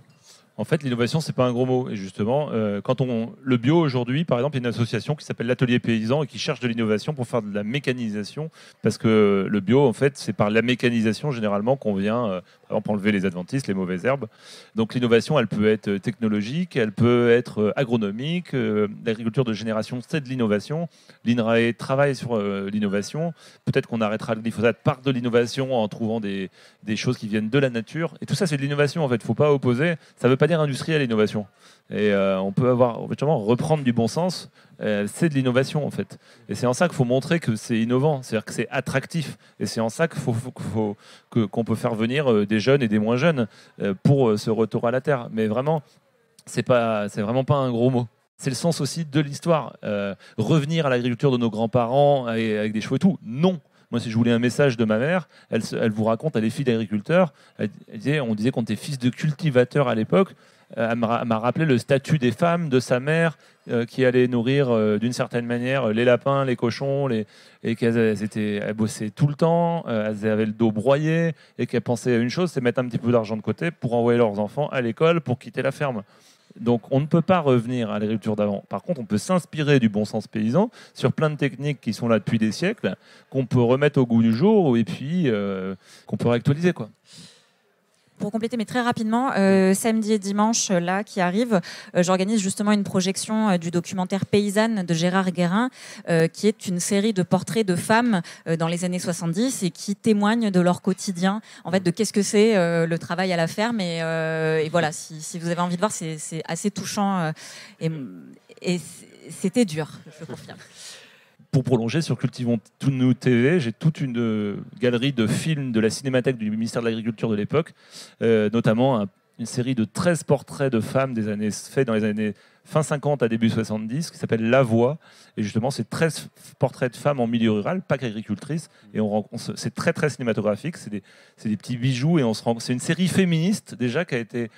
En fait, l'innovation, c'est pas un gros mot. Et justement, le bio aujourd'hui, par exemple, il y a une association qui s'appelle l'Atelier Paysan et qui cherche de l'innovation pour faire de la mécanisation, parce que le bio, en fait, c'est par la mécanisation généralement qu'on vient, par exemple, enlever les adventices, les mauvaises herbes. Donc l'innovation, elle peut être technologique, elle peut être agronomique. L'agriculture de génération, c'est de l'innovation. L'INRAE travaille sur l'innovation. Peut-être qu'on arrêtera le glyphosate par de l'innovation en trouvant des choses qui viennent de la nature. Et tout ça, c'est de l'innovation, en fait. Il ne faut pas opposer. Ça veut pas dire industriel, l'innovation. Et on peut reprendre du bon sens. C'est de l'innovation, en fait. Et c'est en ça qu'il faut montrer que c'est innovant, c'est-à-dire que c'est attractif. Et c'est en ça qu'on peut faire venir des jeunes et des moins jeunes pour ce retour à la terre. Mais vraiment, c'est vraiment pas un gros mot. c'est le sens aussi de l'histoire. Revenir à l'agriculture de nos grands-parents avec des chevaux et tout, non. Moi, si je voulais un message de ma mère, elle vous raconte, elle est fille d'agriculteur. On disait qu'on était fils de cultivateur à l'époque. Elle m'a rappelé le statut des femmes de sa mère qui allaient nourrir d'une certaine manière les lapins, les cochons, et qu'elles bossaient tout le temps, elles avaient le dos broyé et qu'elles pensaient à une chose, c'est mettre un petit peu d'argent de côté pour envoyer leurs enfants à l'école pour quitter la ferme. Donc on ne peut pas revenir à l'agriculture d'avant. Par contre, on peut s'inspirer du bon sens paysan sur plein de techniques qui sont là depuis des siècles, qu'on peut remettre au goût du jour et puis qu'on peut réactualiser, quoi. Pour compléter, mais très rapidement, samedi et dimanche, là, qui arrive, j'organise justement une projection du documentaire Paysanne de Gérard Guérin, qui est une série de portraits de femmes dans les années 70 et qui témoignent de leur quotidien, en fait, de qu'est-ce que c'est le travail à la ferme. Et voilà, si vous avez envie de voir, c'est assez touchant et c'était dur, je confirme. Pour prolonger sur Cultivons Nous TV, j'ai toute une galerie de films de la cinémathèque du ministère de l'Agriculture de l'époque, notamment une série de 13 portraits de femmes faits dans les années fin 50 à début 70, qui s'appelle La Voix. Et justement, c'est 13 portraits de femmes en milieu rural, pas qu'agricultrices. Et c'est très, très cinématographique. C'est des petits bijoux. Et c'est une série féministe, déjà, qui a été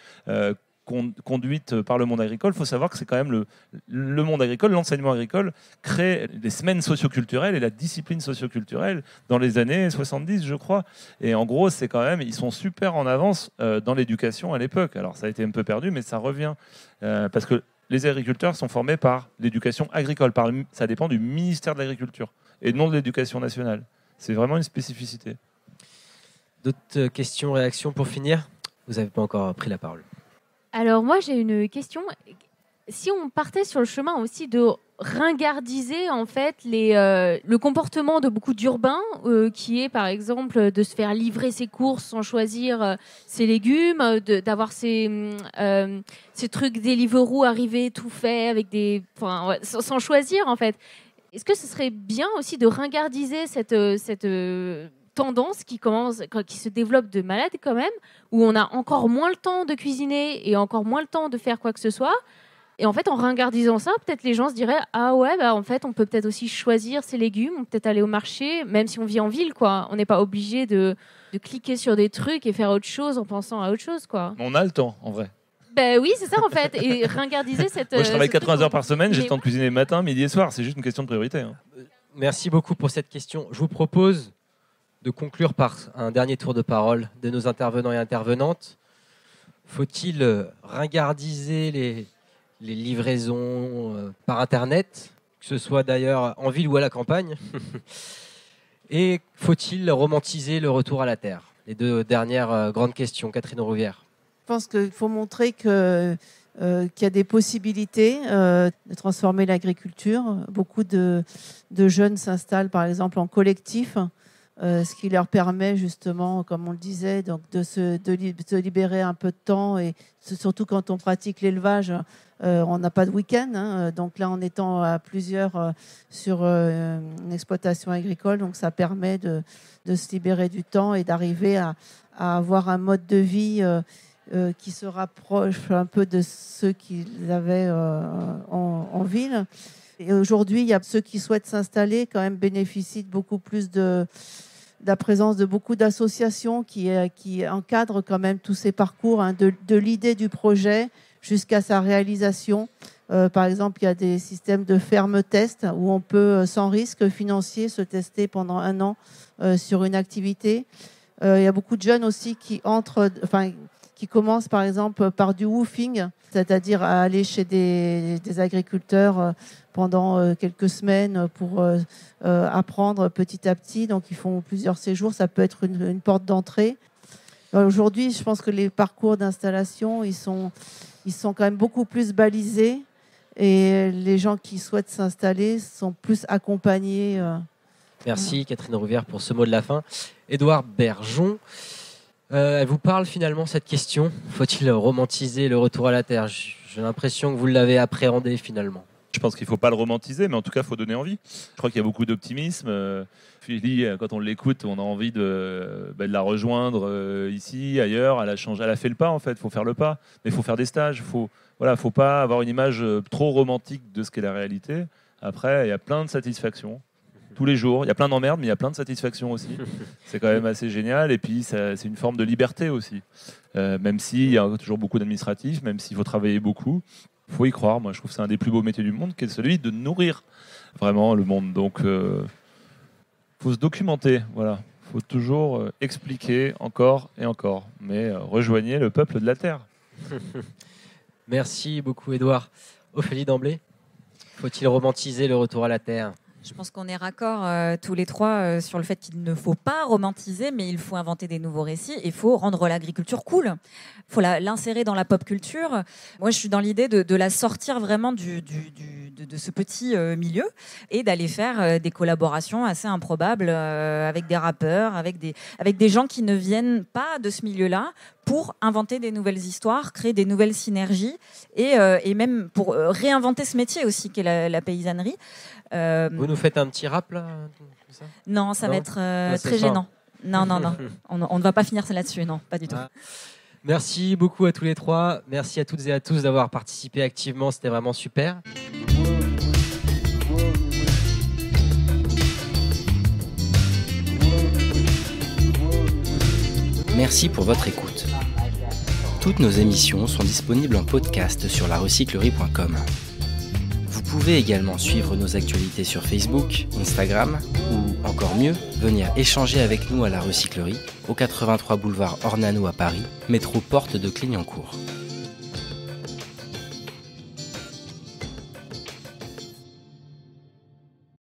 conduite par le monde agricole. Il faut savoir que c'est quand même le monde agricole, l'enseignement agricole crée les semaines socioculturelles et la discipline socioculturelle dans les années 70, je crois. Et en gros, c'est quand même, ils sont super en avance dans l'éducation à l'époque. Alors ça a été un peu perdu, mais ça revient. Parce que les agriculteurs sont formés par l'éducation agricole. Ça dépend du ministère de l'Agriculture et non de l'éducation nationale. C'est vraiment une spécificité. D'autres questions, réactions pour finir? Vous n'avez pas encore pris la parole. Alors moi j'ai une question. Si on partait sur le chemin aussi de ringardiser en fait le comportement de beaucoup d'urbains, qui est par exemple de se faire livrer ses courses sans choisir ses légumes, d'avoir ces trucs Deliveroo arrivés tout fait avec sans choisir en fait. Est-ce que ce serait bien aussi de ringardiser cette tendance qui se développe de malade quand même, où on a encore moins le temps de cuisiner et encore moins le temps de faire quoi que ce soit. Et en fait, en ringardisant ça, peut-être les gens se diraient « Ah ouais, en fait, on peut peut-être aussi choisir ses légumes, on peut peut-être aller au marché, même si on vit en ville, quoi. On n'est pas obligé de cliquer sur des trucs et faire autre chose en pensant à autre chose, quoi. » On a le temps, en vrai. Ben oui, c'est ça, en fait. Et ringardiser cette... Moi, je travaille 80 heures par semaine, j'ai le temps de cuisiner matin, midi et soir. C'est juste une question de priorité. Hein. Merci beaucoup pour cette question. Je vous propose de conclure par un dernier tour de parole de nos intervenants et intervenantes. Faut-il ringardiser les livraisons par Internet, que ce soit d'ailleurs en ville ou à la campagne? Et faut-il romantiser le retour à la terre? Les deux dernières grandes questions. Catherine Rouvière. Je pense qu'il faut montrer qu'il y a des possibilités de transformer l'agriculture. Beaucoup de jeunes s'installent par exemple en collectif, ce qui leur permet justement, comme on le disait, donc de se libérer un peu de temps, et surtout quand on pratique l'élevage, on n'a pas de week-end, hein, donc là en étant à plusieurs sur une exploitation agricole, donc ça permet de se libérer du temps et d'arriver à avoir un mode de vie qui se rapproche un peu de ceux qu'ils avaient en ville. Et aujourd'hui, il y a ceux qui souhaitent s'installer, quand même bénéficient de beaucoup plus de la présence de beaucoup d'associations qui encadrent quand même tous ces parcours, hein, de l'idée du projet jusqu'à sa réalisation. Par exemple, il y a des systèmes de ferme-test où on peut, sans risque financier, se tester pendant 1 an sur une activité. Il y a beaucoup de jeunes aussi qui commencent par exemple par du woofing, c'est-à-dire à aller chez des agriculteurs pendant quelques semaines pour apprendre petit à petit. Donc ils font plusieurs séjours, ça peut être une porte d'entrée. Aujourd'hui, je pense que les parcours d'installation, ils sont quand même beaucoup plus balisés, et les gens qui souhaitent s'installer sont plus accompagnés. Merci Catherine Rouvière pour ce mot de la fin. Édouard Bergeon, elle vous parle finalement cette question? Faut-il romantiser le retour à la terre? J'ai l'impression que vous l'avez appréhendé finalement. Je pense qu'il ne faut pas le romantiser, mais en tout cas, il faut donner envie. Je crois qu'il y a beaucoup d'optimisme. Philly, quand on l'écoute, on a envie de la rejoindre ici, ailleurs. Elle a fait le pas, en fait. Il faut faire le pas. Mais il faut faire des stages. Faut pas avoir une image trop romantique de ce qu'est la réalité. Après, il y a plein de satisfactions. Tous les jours. Il y a plein d'emmerdes, mais il y a plein de satisfactions aussi. C'est quand même assez génial. Et puis, c'est une forme de liberté aussi. Même s'il y a toujours beaucoup d'administratifs, même s'il faut travailler beaucoup. Il faut y croire. Moi, je trouve que c'est un des plus beaux métiers du monde, qui est celui de nourrir vraiment le monde. Donc, faut se documenter. Voilà. Faut toujours expliquer encore et encore. Mais rejoignez le peuple de la Terre. Merci beaucoup, Édouard. Ophélie d'emblée, faut-il romantiser le retour à la Terre ? Je pense qu'on est raccord tous les trois sur le fait qu'il ne faut pas romantiser, mais il faut inventer des nouveaux récits. Il faut rendre l'agriculture cool. Il faut l'insérer dans la pop culture. Moi, je suis dans l'idée de la sortir vraiment de ce petit milieu et d'aller faire des collaborations assez improbables avec des rappeurs, avec des gens qui ne viennent pas de ce milieu-là, pour inventer des nouvelles histoires, créer des nouvelles synergies et même pour réinventer ce métier aussi qu'est la paysannerie. Vous nous faites un petit rap là comme ça ? Non, ça va être très gênant. Non. On ne va pas finir là-dessus, non, pas du tout. Merci beaucoup à tous les trois. Merci à toutes et à tous d'avoir participé activement. C'était vraiment super. Merci pour votre écoute. Toutes nos émissions sont disponibles en podcast sur larecyclerie.com. Vous pouvez également suivre nos actualités sur Facebook, Instagram ou, encore mieux, venir échanger avec nous à la Recyclerie, au 83 boulevard Ornano à Paris, métro porte de Clignancourt.